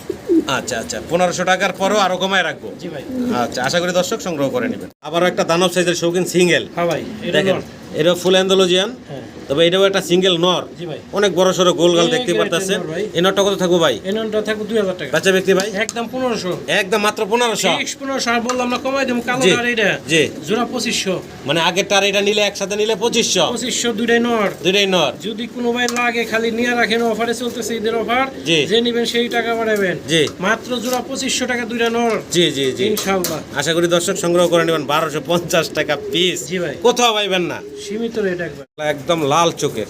A: আচ্ছা আচ্ছা, 1500 টাকার পরও আরো কমায় রাখবো।
B: জি ভাই।
A: আচ্ছা, আশা করি দর্শক সংগ্রহ করে নেবেন। আবারও একটা দানব সাইজের শৌকিন সিঙ্গেল।
B: হ্যাঁ ভাই, এটা
A: দেখেন
B: নর।
A: এটা ফুল অ্যান্ডালুজিয়ান।
B: হ্যাঁ।
A: তবে এটাও একটা সিঙ্গেল নর।
B: জি ভাই।
A: অনেক বড় সড়ো গোলগাল
B: এই
A: দেখতে
B: গ্রেডের
A: পারতেছেন।
B: নর ভাই।
A: এই নটটা কত থাকবো ভাই?
B: এই নরটা থাকবে 2000 টাকা।
A: বাচ্চা ব্যক্তি ভাই
B: একদম 1500।
A: একদম মাত্র 1500।
B: 1500 আর বললাম না কমাই দেবো। কালো
A: জি,
B: আর এটা
A: জি।
B: জোড়া 2500।
A: মানে আগেরটার এটা নিলে একসাথে নিলে 2500।
B: 2500 দুইটাই নর।
A: দুইটাই নর।
B: যদি কোনো ভাই লাগে খালি নিয়ে রাখেন, অফারে চলতেছে ঈদের অফার।
A: জি।
B: যে নেবেন সেই টাকা বাড়াবেন।
A: জি
B: মাত্র জোড়া 2500 টাকা দুইটা নর।
A: জি জি জি,
B: ইনশাআল্লাহ।
A: আশা করি দর্শক সংগ্রহ করে নেবেন। 1250 টাকা পিস।
B: জি ভাই।
A: কোথাও পাইবেন না।
B: সীমিত রেট একবার।
A: একদম লাল চোখের,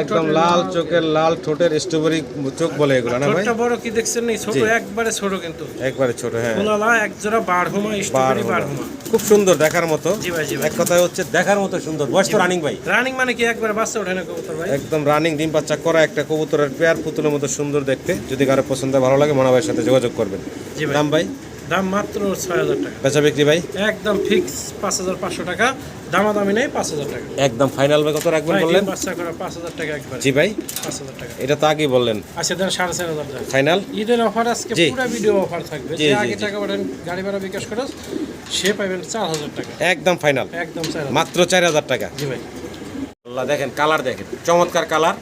A: একদম লাল চোখের, লাল ঠোঁটের, স্ট্রবেরি চোখ বলে এগুলো না ভাই?
B: ছোটটা বড় কি দেখছেন? না ছোট,
A: জি।
B: একবারে ছোট কিন্তু
A: একবারে ছোট। হ্যাঁ,
B: কোলালা এক জোড়া বারহুমা, স্ট্রবেরি বারহুমা।
A: খুব সুন্দর দেখার মতো।
B: জি ভাই, জি ভাই।
A: এক কথায় হচ্ছে দেখার মতো সুন্দর। বয়স তো রানিং ভাই?
B: রানিং মানে কি একবারে বাচ্চা ওঠে না কবুতর ভাই?
A: একদম রানিং ডিম বাচ্চা করা একটা কবুতরের পেয়ার, পুতুলের মতো সুন্দর দেখতে। যদি কারো পছন্দ হয় ভালো লাগে মনা ভাইয়ের সাথে যোগাযোগ করবেন।
B: জি ভাই।
A: দাম ভাই?
B: দাম মাত্র 6000 টাকা।
A: বেচা বিক্রি ভাই?
B: একদম ফিক্স 5500 টাকা। দামাদামি নেই, 5000 টাকা।
A: একদম ফাইনাল ভাই কত রাখবেন
B: ভাই
A: বললেন?
B: ডিম বাচ্চা করা 5000 টাকা একবার।
A: জি ভাই,
B: 5000 টাকা।
A: এটা তো আগেই বললেন।
B: আচ্ছা দেন 4500 টাকা।
A: ফাইনাল?
B: ঈদের অফার আজকে
A: জি।
B: পুরো ভিডিও অফার থাকবে।
A: জি,
B: যে
A: জি,
B: আগে
A: জি।
B: টাকা পাঠান গাড়ি ভাড়া বিকাশ করে সে পাবেন 4000 টাকা।
A: একদম ফাইনাল,
B: একদম 4000।
A: মাত্র 4000 টাকা।
B: জি ভাই।
A: আল্লাহ দেখেন কালার দেখেন, চমৎকার কালার,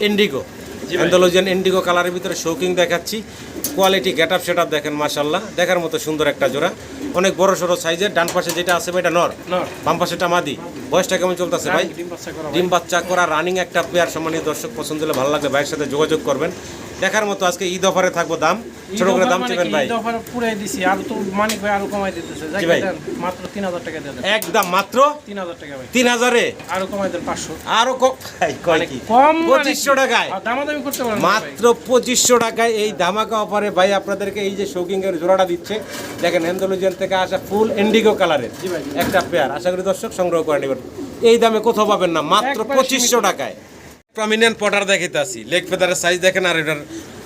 A: ইন্ডিগো,
B: জি ভাই।
A: অ্যান্ডালুজিয়ান ইন্ডিগো কালারের ভিতরে শৌকিং দেখাচ্ছি। কোয়ালিটি গেটআপ সেটআপ দেখেন মাশাআল্লাহ, দেখার মতো সুন্দর একটা জোড়া। অনেক বড় সড়ো সাইজের। ডান পাশে যেটা আছে ভাই এটা নর,
B: নর।
A: বাম পাশেটা মাদি। বয়সটা কেমন চলতেছে ভাই?
B: ডিম বাচ্চা করা ভাই।
A: ডিম বাচ্চা করা রানিং একটা পেয়ার। সম্মানিত দর্শক পছন্দ হলে ভালো লাগলে ভাইয়ের সাথে যোগাযোগ করবেন। দেখার মতো আজকে ঈদ অফারে থাকবো দাম ছোট করে দাম চেবেন ভাই
B: ঈদ অফার পুরাই দিছি আর তো মানিক ভাই আরো কমাই দিতেছে
A: জি ভাই।
B: মাত্র 3000 টাকা দেন
A: একদম মাত্র
B: 3000 টাকা ভাই
A: 3000-এ
B: আরো কমাই দেন 500
A: আরো কয় কি
B: কম
A: 2500 টাকায়
B: আর দামাদামি করতে পারেন
A: মাত্র 2500 টাকায় এই ধামাকা অফারে ভাই আপনাদেরকে এই যে শৌকিং এর জোড়াটা দিচ্ছে দেখেন অ্যান্ডালুজিয়ান থেকে আসা ফুল ইন্ডিগো কালারের
B: জি ভাই।
A: একটা পেয়ার আশা করি দর্শক সংগ্রহ করে নেবেন এই দামে কোথাও পাবেন না মাত্র
B: একবারে
A: 2500 টাকায় প্রমিনেন্ট পটার দেখাইতে আসি লেগ ফেদারের সাইজ দেখেন আর এটার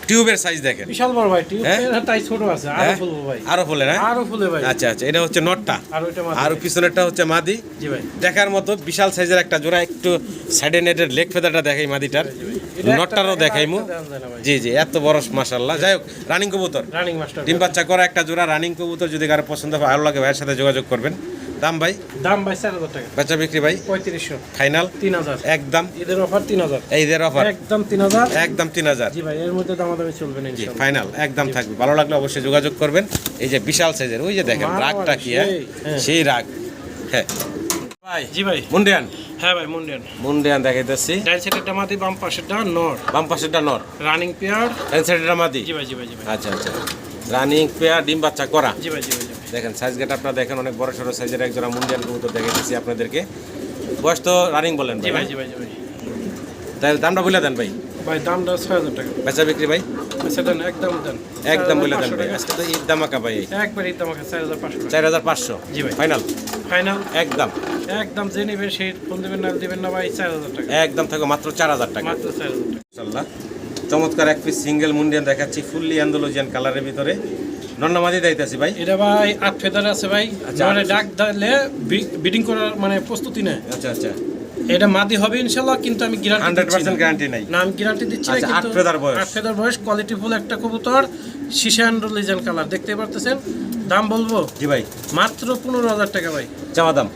A: টিউবের সাইজ দেখেন
B: বিশাল বড় ভাই টিউব
A: হ্যাঁ?
B: তাই ছোট আছে আরো
A: হ্যাঁ?
B: ফুলবো ভাই
A: আরো ফুলে না
B: আরো ফুলে ভাই
A: আচ্ছা আচ্ছা এটা হচ্ছে নটটা
B: আর ওইটা মাত্র
A: আর পিছনেরটা হচ্ছে মাদি
B: জি ভাই
A: দেখার মতো বিশাল সাইজের একটা জোড়া একটু সাইডে নেটের লেগ ফেদারটা দেখাই মাদিটার নটটারও দেখাইমু জি জি এত বড় মাশাআল্লাহ যাই হোক রানিং কবুতর
B: রানিং মাস্টার
A: ডিম বাচ্চা করা একটা জোড়া রানিং কবুতর যদি কারো পছন্দ হয় ভালো লাগে ভাইয়ের সাথে যোগাযোগ করবেন দাম ভাই
B: দাম ভাই 4000 টাকা
A: বাচ্চা বিক্রি ভাই
B: 3500
A: ফাইনাল
B: 3000
A: একদম
B: ঈদের অফার 3000
A: এইদের অফার
B: একদম 3000
A: একদম 3000
B: জি ভাই এর মধ্যে দামাদামি চলবে না
A: জি
B: ইনশাআল্লাহ
A: ফাইনাল একদম থাকবে ভালো লাগলে অবশ্যই যোগাযোগ করবেন এই যে বিশাল সাইজের ওই যে দেখেন
B: মার
A: রাগটা কি হ্যাঁ
B: হ্যাঁ।
A: সেই রাগ হ্যাঁ ভাই
B: জি ভাই
A: মুন্ডিয়ান
B: হ্যাঁ ভাই মুন্ডিয়ান
A: মুন্ডিয়ান দেখাইতেছি
B: ডাইন সাইডেরটা মাদি বাম পাশেরটা নর
A: বাম পাশেরটা নর
B: রানিং পেয়ার
A: ডান সাইডেরটা মাদি
B: জি ভাই জি ভাই জি ভাই
A: আচ্ছা আচ্ছা রানিং পেয়ার ডিম বাচ্চা করা
B: জি ভাই জি ভাই জি ভাই
A: দেখেন সাইজ গেট আপনারা দেখেন অনেক বড় সড়ো সাইজের একজোড়া মুন্ডিয়ান কবুতর দেখাইতেছি আপনাদেরকে বয়স তো রানিং বলেন
B: জি
A: ভাই
B: ভাই জি ভাই জি ভাই
A: তাই দামটা বলে দেন ভাই
B: ভাই দামটা 6000 টাকা
A: বেচা বিক্রি ভাই
B: আচ্ছা দেন একদম দেন
A: একদম বলে দেন
B: 4500
A: ভাই
B: টাকা।
A: আজকে তো ঈদ দামাকা ভাই
B: একবার এই দাম 4500 টাকা
A: 4500
B: জি ভাই।
A: ফাইনাল
B: ফাইনাল
A: একদম
B: একদম যে নেবেন সেই ফোন দেবেন না দিবেন না ভাই 4000 টাকা
A: একদম থাকবে মাত্র 4000 টাকা
B: মাত্র 4000 টাকা
A: ইনশাআল্লাহ চমৎকার এক পিস সিঙ্গেল মুন্ডিয়ান দেখাচ্ছি ফুললি অ্যান্ডালুজিয়ান কালারের ভিতরে নন্নামাদি দাইতাছি ভাই
B: এটা ভাই 8 ফেদার আছে ভাই
A: আচ্ছা,
B: মানে
A: 8
B: ডাক দিলে বিডিং করার মানে প্রস্তুতি নেয়
A: আচ্ছা আচ্ছা
B: এটা মাদি হবে ইনশাআল্লাহ কিন্তু আমি গ্যারান্টি
A: 100% গ্যারান্টি নাই
B: না আমি গ্যারান্টি দিচ্ছি না
A: আচ্ছা,
B: কিন্তু
A: 8 ফেদার বয়স।
B: 8 ফেদার বয়স কোয়ালিটি ফুল একটা কবুতর শিশান রিলিজন কালার দেখতে পারতেছেন দাম বলবো
A: জি ভাই
B: মাত্র 15000 টাকা ভাই
A: চাওয়া দাম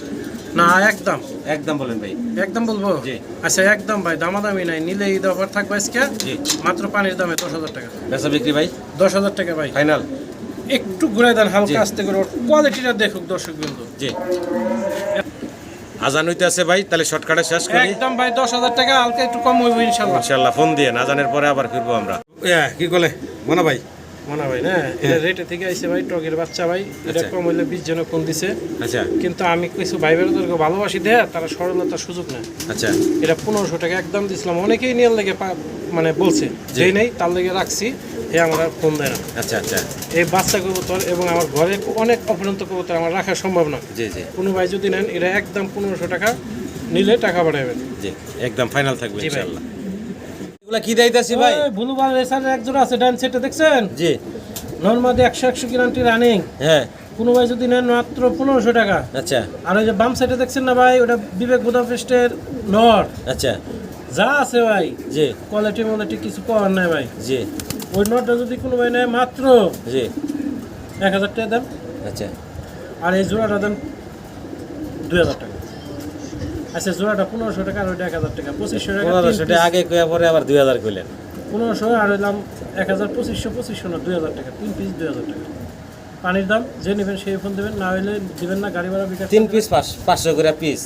B: না একদম
A: একদম বলেন ভাই
B: একদম বলবো
A: জি।
B: আচ্ছা একদম ভাই দামাদামি নাই নিলে ঈদ অফার থাকবে আজকে
A: জি
B: মাত্র পানির দামে 10000 টাকা
A: বেচা বিক্রি ভাই
B: 10000 টাকা ভাই
A: ফাইনাল
B: একটু ঘুরে দেন
A: জি।
B: হালকা আস্তে করে কোয়ালিটিটা দেখুক দর্শক বিন্দু
A: জি আজান হইতে আছে ভাই তাহলে শর্টকাটে শেষ করি
B: একদম ভাই 10000 টাকা হালকা একটু কম হইব ইনশাআল্লাহ
A: ইনশাআল্লাহ ফোন দিয়ে আজানের পরে আবার ফিরবো আমরা কি বলে মনে ভাই
B: মনে ভাই না এটা রেটে থেকে আইছে ভাই টগের বাচ্চা ভাই এটা
A: আচ্ছা।
B: কম হইলে 20 জন ফোন দিছে
A: আচ্ছা
B: কিন্তু আমি কিছু ভাই বোনদেরকে ভালোবাসি দেয় তারা সরলতার সুযোগ নেয়
A: আচ্ছা
B: এটা 1500 টাকা একদম দিছিলাম অনেকেই নিয়ে লেগে মানে বলছে যেই নেই তার লেগে রাখছি এ আমার আর ফোন দেয় না
A: আচ্ছা আচ্ছা
B: এই বাচ্চা কবুতর এবং আমার ঘরে অনেক অপরন্ত কবুতর আমার রাখা সম্ভব না
A: জি জি
B: কোনো ভাই যদি নেন এটা একদম 1500 টাকা নিলে টাকা বাড়াবেন
A: জি একদম ফাইনাল থাকবে
B: জি ভাই।
A: ইনশাআল্লাহ এগুলা কি দাইতাছি ভাই
B: ব্লু বার রেসারের একজোড়া আছে ডান সেটে দেখছেন
A: জি
B: নর্মাদি 100 গ্যারান্টি রানিং
A: হ্যাঁ
B: কোনো ভাই যদি নেন মাত্র 1500 টাকা
A: আচ্ছা
B: আর ওই যে বাম সাইডে দেখছেন না ভাই ওটা বিবেক বুদাপেস্টের নর
A: আচ্ছা
B: যা আছে ভাই
A: জি
B: কোয়ালিটি কিছু পাওয়ার নাই ভাই
A: জি
B: ওই নটটা যদি কোনো ভাই নেয় মাত্র
A: জি
B: 1000 টাকা দেন
A: আচ্ছা
B: আর এই জোড়াটা দেন 2000 টাকা আচ্ছা জোড়াটা 1500 টাকা আর ওইটা 1000 টাকা 2500 টাকা
A: 1500 টাকা আগে কইয়া পরে আবার 2000 কইলেন
B: 1500 আর হইলাম 1000 2500 না 2000 টাকা 3 পিস 2000 টাকা পানির দাম যে নেবেন সেই ফোন দেবেন না হইলে দিবেন না গাড়ি ভাড়া বিকাশ
A: 3 পিস 500 করে পিস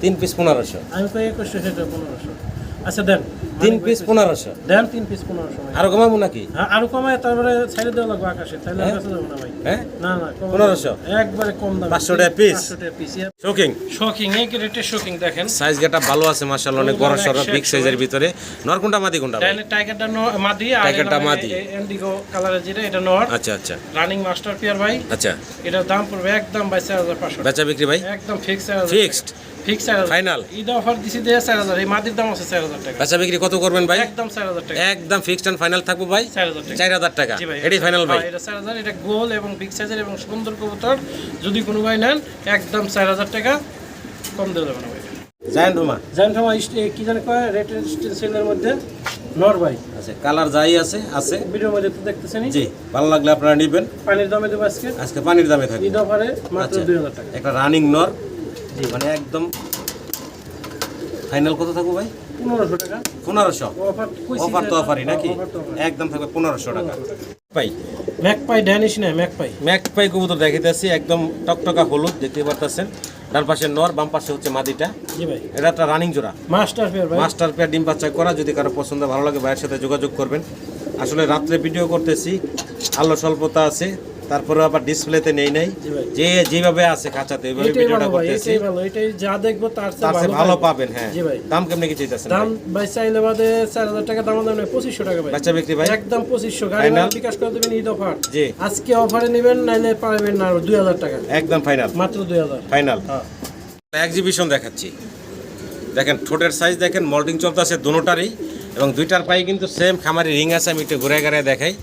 A: 3 পিস 1500
B: আমি কই 2100 সেটা 1500 আচ্ছা দেন
A: 3 পিস 1500
B: দেন 3 পিস 1500 ভাই
A: আর কমাবো নাকি
B: হ্যাঁ আরো কমায় তারপরে ছাইড়ে দেওয়া লাগবে আকাশে তাহলে আর কাছে যাবো না ভাই
A: হ্যাঁ
B: না না কম
A: 1500
B: একবারে কম দাম
A: 500 টাকা piece?
B: 500 টাকা পিস
A: শোকিং
B: শকিং এই রেটে শকিং দেখেন
A: সাইজ গেটা ভালো আছে মাশাআল্লাহ অনেক বড় সরো বিগ সাইজের ভিতরে নর কোনটা মাদি কোনটা ভাই?
B: ডাইনে টাইগারটা মাদি আর
A: টাইগারটা মাদি।
B: ইন্ডিগো কালারের যেটা এটা নর
A: আচ্ছা আচ্ছা
B: রানিং মাস্টার পিয়ার ভাই
A: আচ্ছা
B: এটার দাম পড়বে একদম ভাই 4500
A: বেচা বিক্রি ভাই
B: একদম fix
A: fixed
B: fix
A: Final?
B: Eid offer দিছি দিয়ে 4000 এই মাদির দাম আছে 4000 টাকা
A: বেচা বিক্রি কত করবেন ভাই
B: একদম 4000 টাকা
A: একদম ফিক্সড এন্ড ফাইনাল থাকবো ভাই
B: 4000 টাকা
A: 4000 টাকা
B: জি ভাই
A: এডি ফাইনাল ভাই
B: হ্যাঁ, এটা 4000 এটা গোল এবং বিগ সাইজের এবং সুন্দর কবুতর যদি কোনো ভাই নেন একদম 4000 টাকা কম দিয়ে দেবেন ভাই
A: জায়ান্ট রুমা
B: জানেন আমার কি জানে কয় রেটের সেলের মধ্যে নর ভাই
A: আচ্ছা কালার যাই আছে আছে
B: ভিডিওর মধ্যে তো দেখতেছেন
A: জি ভালো লাগলে আপনারা নেবেন
B: পানির দামে দেবো আজকে
A: আজকে পানির দামে থাকবে
B: ঈদ অফারে মাত্র
A: আচ্ছা
B: 2000 টাকা
A: একটা রানিং নর জি মানে একদম ফাইনাল কত থাকবো ভাই
B: 1500 টাকা
A: 1500
B: অফার কইছি
A: অফার তো অফারই নাকি
B: অফার তো offer।
A: একদম থাকবে 1500 টাকা ভাই
B: ম্যাকপাই ড্যানিশ না ম্যাকপাই
A: ম্যাকপাই কবুতর দেখাইতেছি একদম টকটকা হলুদ দেখতে পারতেছেন ডান পাশে নর বাম পাশে হচ্ছে মাদিটা
B: জি ভাই
A: এটা একটা রানিং জোড়া
B: মাস্টার পেয়ার ভাই
A: মাস্টার পেয়ার ডিম বাচ্চা করা যদি কারো পছন্দ ভালো লাগে ভাইয়ের সাথে যোগাযোগ করবেন আসলে রাত্রে ভিডিও করতেছি, আলো স্বল্পতা আছে, তারপরে আবার ডিসপ্লেতে নেই নাই,
B: জি ভাই।
A: যে যেভাবে আছে খাঁচাতে ওইভাবে
B: এটাই
A: ভিডিওটা
B: ভালো ভাই,
A: করতেছি।
B: এটাই ভালো, এটাই যা দেখবো তার
A: তার চেয়ে
B: চেয়ে
A: ভালো
B: ভালো
A: পাবেন। হ্যাঁ,
B: জি ভাই।
A: দাম কেমনে কি চাইতেছেন
B: দাম
A: ভাই?
B: ভাই চাইলে বাদে 4000 টাকা দাম দাম নেই, 2500 টাকা ভাই।
A: বাচ্চা বিক্রি ভাই
B: একদম 2500, গাড়ি
A: Final?
B: ভাড়া বিকাশ করে দেবেন ঈদ অফার।
A: জি।
B: আজকে অফারে নেবেন, নাইলে পাবেন না আরো 2000 টাকা,
A: একদম ফাইনাল,
B: মাত্র 2000।
A: ফাইনাল।
B: হ্যাঁ
A: এক্সিবিশন দেখাচ্ছি, দেখেন ঠোঁটের সাইজ দেখেন, মল্টিং চলতেছে দুটোটারই, এবং দুইটার পায়ে কিন্তু সেম খামারি রিং আছে। আমি একটু ঘুরে ঘুরে দেখাই।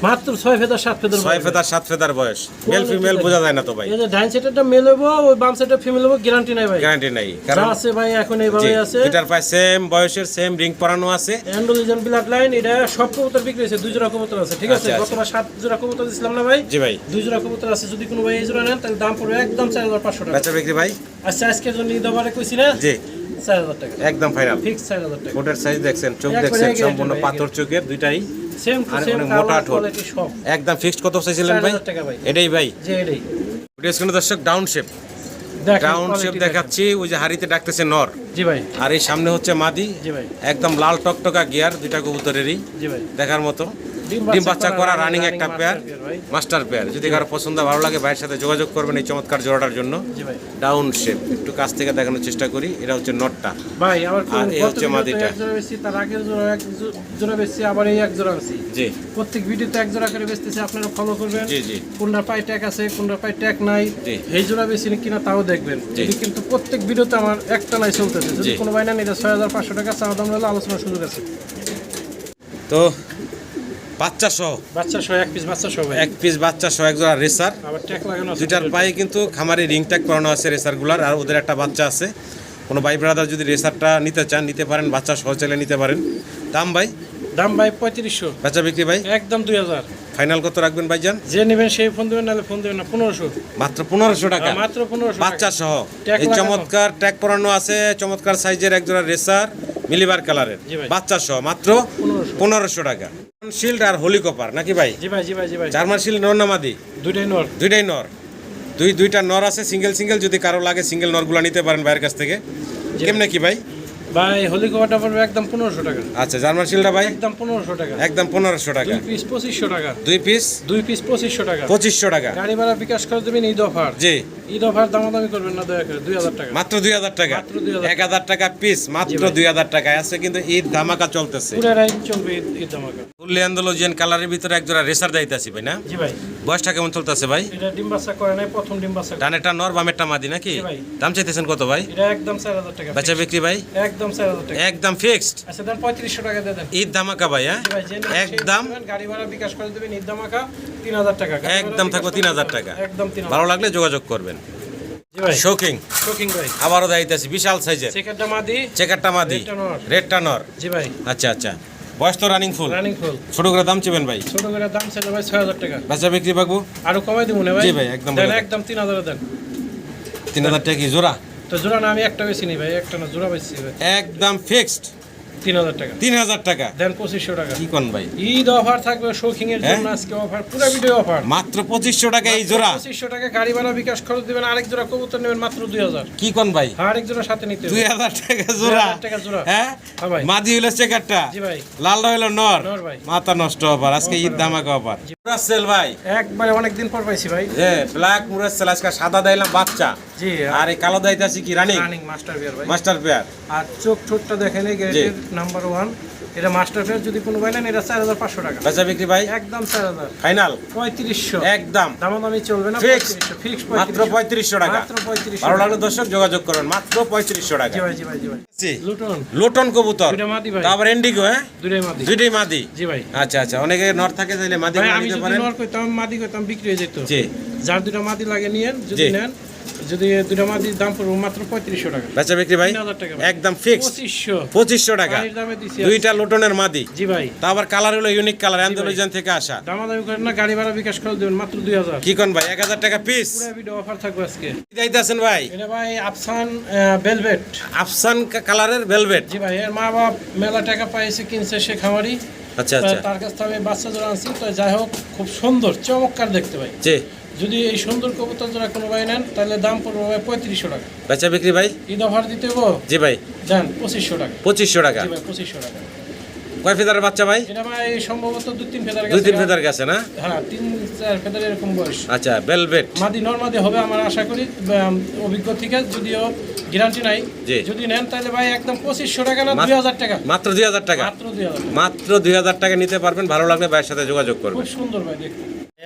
B: মাত্র 6 ফেদার 7 ফেদার
A: 6 ফেদার 7 ফেদার বয়স, মেল ফিমেল বোঝা যায় না তো ভাই,
B: এই যে ডাইন সাইডেরটা মেল হবো, ওই বাম সাইডের ফিমেল হবো, গ্যারান্টি নাই ভাই।
A: গ্যারান্টি নাই,
B: যা
A: কারণ
B: আছে ভাই এখন
A: জি,
B: এইভাবে আছে।
A: দুইটার পায়ে সেম বয়সের সেম রিং পরানো আছে।
B: অ্যান্ডোলিজন ব্লাড লাইন, এটা সব কবুতর বিক্রি হয়েছে, 2 জোড়া কবুতর আছে, ঠিক আছে?
A: আচ্ছা, আচ্ছা।
B: গতবার 7 জোড়া কবুতর দিছিলাম না ভাই?
A: জি ভাই।
B: 2 জোড়া কবুতর আছে, যদি কোনো ভাই এই জোড়া নেন তাহলে দাম পড়বে একদম 4500 টাকা।
A: বাচ্চা বিক্রি ভাই?
B: আচ্ছা আজকের জন্য ঈদ অফারে কইছি না,
A: জি
B: 4000 টাকা
A: একদম ফাইনাল।
B: ফিক্স 4000 টাকা।
A: ঠোঁটের সাইজ দেখছেন, চোখ
B: একবারে
A: দেখছেন,
B: এগিয়ে
A: সম্পূর্ণ
B: যাবে,
A: পাথর চোখের দুইটাই,
B: সেম টু
A: আর
B: সেম
A: অনেক মোটা
B: কালার
A: ঠোঁট।
B: কোয়ালিটি সব।
A: একদম ফিক্সড কত চাইছিলেন ভাই?
B: 4000 টাকা ভাই।
A: এটাই ভাই।
B: যে এটাই
A: ভিডিও স্ক্রিনে দর্শক ডাউন শেপ,
B: দেখেন
A: ডাউন শেপ
B: quality
A: দেখাচ্ছি। ওই যে হাড়িতে ডাকতেছে নর,
B: দেখেন। জি ভাই,
A: আর এই সামনে হচ্ছে মাদি,
B: জি ভাই,
A: একদম লাল টকটকা গিয়ার, দুইটা কবুতরেরই
B: জি ভাই।
A: দেখার মতো। ডিম বাচ্চা করা রানিং একটা পেয়ার, মাস্টার পেয়ার। যদি কারো পছন্দ ভালো লাগে ভাইয়ের সাথে যোগাযোগ করবেন এই চমৎকার জোড়াটার জন্য।
B: জি ভাই।
A: ডাউন শেপ একটু কাছ থেকে দেখানোর চেষ্টা করি। এটা হচ্ছে নটটা,
B: ভাই আবার
A: আর এই হচ্ছে মাদিটা।
B: এক জোড়া বেশি, তার আগের জোড়া এক জোড়া বেশি, আবার এই এক জোড়া বেশি।
A: জি
B: প্রত্যেক ভিডিওতে এক জোড়া করে বেচতেছে, আপনারা ফলো করবেন।
A: জি জি
B: কোনটা পাই ট্যাগ আছে, কোনটা পাই ট্যাগ নাই,
A: জি।
B: এই জোড়া বেশি কিনা তাও দেখবেন।
A: জি।
B: এটি কিন্তু প্রত্যেক ভিডিওতে আমার একটা নাই চলতেছে। যদি
A: জি।
B: কোনো ভাই নেন, এটা 6500 টাকা চাওয়া দাম হলে আলোচনার সুযোগ আছে।
A: তো বাচ্চা সহ,
B: বাচ্চা সহ এক পিস, বাচ্চা সহ ভাই।
A: এক পিস বাচ্চা সহ এক জোড়া রেসার।
B: আবার ট্যাগ লাগানো আছে।
A: দুইটার পায়ে কিন্তু খামারি রিং ট্যাগ করানো আছে রেসারগুলার, আর ওদের একটা বাচ্চা আছে। কোনো ভাই ব্রাদার যদি রেসারটা নিতে চান নিতে পারেন, বাচ্চা সহ চাইলে নিতে পারেন। দাম ভাই?
B: দাম ভাই 3500,
A: বাচ্চা বিক্রি ভাই?
B: একদম 2000।
A: ফাইনাল কত রাখবেন ভাইজান?
B: যে নেবেন সেই ফোন দেবেন, নাহলে ফোন দেবেন না। 1500,
A: মাত্র 1500 টাকা,
B: মাত্র 1500
A: বাচ্চা সহ।
B: ট্যাগ
A: এই
B: লাগানো।
A: চমৎকার ট্যাগ পরানো আছে, চমৎকার সাইজের এক জোড়া রেসার মিলিবার কালারের,
B: জি ভাই।
A: বাচ্চা সহ, মাত্র
B: 1500।
A: 1500 টাকা। শিল্ড আর হোলি কপার নাকি ভাই?
B: জি ভাই, জি ভাই, জি ভাই।
A: জার্মান শিল্ড নর না মাদি?
B: দুইটাই নর।
A: দুইটাই নর। দুইটা নর আছে, সিঙ্গেল সিঙ্গেল। যদি কারো লাগে সিঙ্গেল নরগুলা নিতে পারেন ভাইয়ের কাছ থেকে। কেমনে কি ভাই?
B: ভাই হোলি কভারটা পড়বে একদম 1500 টাকা।
A: আচ্ছা, জার্মান শিল্ডটা ভাই?
B: একদম 1500 টাকা।
A: একদম 1500 টাকা।
B: 2 পিস 2500 টাকা।
A: 2 পিস
B: 2 পিস 2500 টাকা।
A: 2500 টাকা।
B: গাড়ি ভাড়া বিকাশ করে দেবেন ঈদ অফার।
A: জি
B: ঈদ অফার দামাদামি করবেন না দয়া করে, 2000 টাকা।
A: মাত্র 2000 টাকা।
B: মাত্র 2000
A: 1000 টাকা পিস, মাত্র 2000 টাকায় আছে। কিন্তু ঈদ ধামাকা চলতেছে।
B: পুরো রাইড চলবে ঈদ ধামাকা।
A: ফুললি অ্যান্ডালুজিয়ান কালারের ভিতরে একজোড়া রেসার দাইতাছি ভাই না?
B: জি ভাই।
A: বয়সটা কেমন চলতেছে ভাই?
B: এটা ডিম বাচ্চা করে নাই, প্রথম ডিম বাচ্চা।
A: ডানেরটা নর বামেরটা মাদি নাকি?
B: জি ভাই।
A: দাম চাইতেছেন কত ভাই?
B: এটা একদম 4000 টাকা।
A: বেচা বিক্রি ভাই?
B: একদম 4000 টাকা।
A: একদম ফিক্সড।
B: আচ্ছা দেন 3500 টাকা দিয়ে দেন।
A: ঈদ ধামাকা ভাই। হ্যাঁ
B: জি ভাই, যে নেবেন সেই
A: একদম
B: নেবেন, গাড়ি ভাড়া বিকাশ করে দেবেন ঈদ ধামাকা 3000 টাকা। গাড়ি ভাড়া
A: একদম থাকবে
B: বিকাশ করে
A: 3000
B: দেবেন।
A: টাকা।
B: একদম 3000।
A: ভালো লাগলে যোগাযোগ করবেন।
B: জি ভাই।
A: শোকিং
B: শোকিং ভাই।
A: আবারও দাইতাছি, বিশাল সাইজের
B: সেকেন্ডটা মাদি,
A: চেকারটা মাদি,
B: রেডটা নর।
A: রেডটা নর।
B: জি ভাই।
A: আচ্ছা আচ্ছা, বয়স তো রানিং ফুল।
B: রানিং ফুল।
A: ছোট করে দাম চেবেন ভাই?
B: ছোট করে দাম ছিল ভাই 6000 টাকা।
A: বেচা বিক্রি পাবো?
B: আরো কমাই দিব না ভাই?
A: জি ভাই, একদম
B: দেন,
A: বলে দেন।
B: একদম 3000 দেন।
A: 3000 টাকা কি জোড়া?
B: তো জোড়া না, আমি একটা বেশি নিই ভাই, একটা না জোড়া বেশি ভাই।
A: একদম ফিক্সড
B: 3000 টাকা
A: 3000 টাকা।
B: দেন। 2500 টাকা
A: কি কোন ভাই?
B: ঈদ অফার থাকবে শৌখিং এর জন্য।
A: হ্যাঁ?
B: আজকে অফার, পুরো ভিডিও অফার।
A: মাত্র 2500 টাকা এই জোড়া।
B: 2500 টাকা গাড়ি ভাড়া বিকাশ খরচ দিবেন। আরেক জোড়া কবুতর নেবেন মাত্র 2000।
A: কি কোন ভাই?
B: আরেক জোড়া সাথে নিতে হবে।
A: 2000 টাকা জোড়া।
B: 2000 টাকা জোড়া।
A: হ্যাঁ
B: হ্যাঁ ভাই।
A: মাদি হইলো চেকারটা,
B: জি ভাই।
A: লালটা হইলো নর।
B: নর ভাই।
A: মাথা নষ্ট অফার আজকে, ঈদ ধামাকা অফার। রাসেল ভাই,
B: একবারে অনেকদিন পর পাইছি ভাই।
A: যে ব্ল্যাক মুরাসেল আজকে সাদা দাইলাম বাচ্চা,
B: জি।
A: আর এই কালো দাইতাছি কি রানিং
B: রানিং মাস্টার বিয়ার ভাই।
A: Master pair.
B: আর চোখ ঠোঁটটা দেখেন, এই গ্রেডের নাম্বার 1। এটা মাস্টার বিয়ার। যদি কোনো ভাই নেন, এটা 4500 টাকা।
A: বেচা বিক্রি ভাই?
B: একদম 4000।
A: ফাইনাল
B: 3500।
A: একদম
B: দামাদামি চলবে না।
A: Fix।
B: 3500 ফিক্স।
A: মাত্র 3500 টাকা।
B: মাত্র 3500।
A: ভালো লাগলে দর্শক যোগাযোগ করবেন, মাত্র 3500 টাকা।
B: জি ভাই, জি ভাই, জি ভাই।
A: জি।
B: লুটন
A: লোটন কবুতর,
B: দুইটা মাদি ভাই।
A: তারপর ইন্ডিগো। হ্যাঁ
B: দুইটাই মাদি।
A: দুইটাই মাদি।
B: জি ভাই।
A: আচ্ছা আচ্ছা, অনেকে নর থাকে তাহলে মাদি
B: ভাই
A: গুলো
B: আমি
A: নিতে
B: যদি
A: পারেন।
B: নর কইতাম, মাদি কইতাম, বিক্রি হয়ে যেত।
A: জি।
B: যার দুইটা মাদি লাগে নিয়েন, যদি
A: জি।
B: নেন। যদি দুইটা মাদির দাম পড়বে মাত্র 3500 টাকা।
A: বেচা বিক্রি ভাই?
B: 3000 টাকা ভাই।
A: একদম ফিক্সড
B: 2500।
A: 2500 টাকা।
B: গাড়ির দামে দিছি।
A: দুইটা লোটনের মাদি,
B: জি ভাই।
A: তারপর কালার হলো ইউনিক কালার, অ্যান্ডালুজিয়ান থেকে আসা।
B: দামাদামি করেন না, গাড়ি ভাড়া বিকাশ করে দেবেন মাত্র 2000।
A: কি কোন ভাই? 1000 টাকা পিস।
B: পুরো ভিডিও অফার থাকবে আজকে।
A: দিতেছেন ভাই?
B: এটা ভাই আফসান ভেলভেট।
A: আফসান কালারের ভেলভেট।
B: জি ভাই, এর মা বাপ মেলা টাকা পাইছে, কিনছে সে খামারি।
A: আচ্ছা আচ্ছা,
B: তার কাছ থেকে আমি বাচ্চা জোড়া আনছি। তো যাই হোক, খুব সুন্দর চমৎকার দেখতে ভাই।
A: জি।
B: যদি এই সুন্দর কবুতর জোড়া কোনো ভাই নেন, তাহলে দাম পড়বে ভাই 3500 টাকা।
A: বেচা বিক্রি ভাই?
B: ঈদ অফার দিতে হবো।
A: জি ভাই।
B: দেন 2500 টাকা।
A: 2500 টাকা।
B: জি ভাই, 2500 টাকা।
A: কয় ফেদারের বাচ্চা ভাই?
B: এটা ভাই সম্ভবত 2-3 ফেদার
A: দুই
B: গেছে।
A: তিন ফেদার গেছে না?
B: হ্যাঁ 3-4 ফেদার এরকম বয়স।
A: আচ্ছা ভেলভেট
B: মাদি নরমাদি হবে আমার আশা করি, অভিজ্ঞ থেকে, যদিও গ্যারান্টি নাই।
A: জি।
B: যদি নেন তাহলে ভাই একদম 2500 টাকা না 2000 টাকা,
A: মাত্র 2000 টাকা।
B: মাত্র 2000 টাকা।
A: মাত্র 2000 টাকা নিতে পারবেন। ভালো লাগলে ভাইয়ের সাথে যোগাযোগ করবেন।
B: খুব সুন্দর ভাই দেখতে।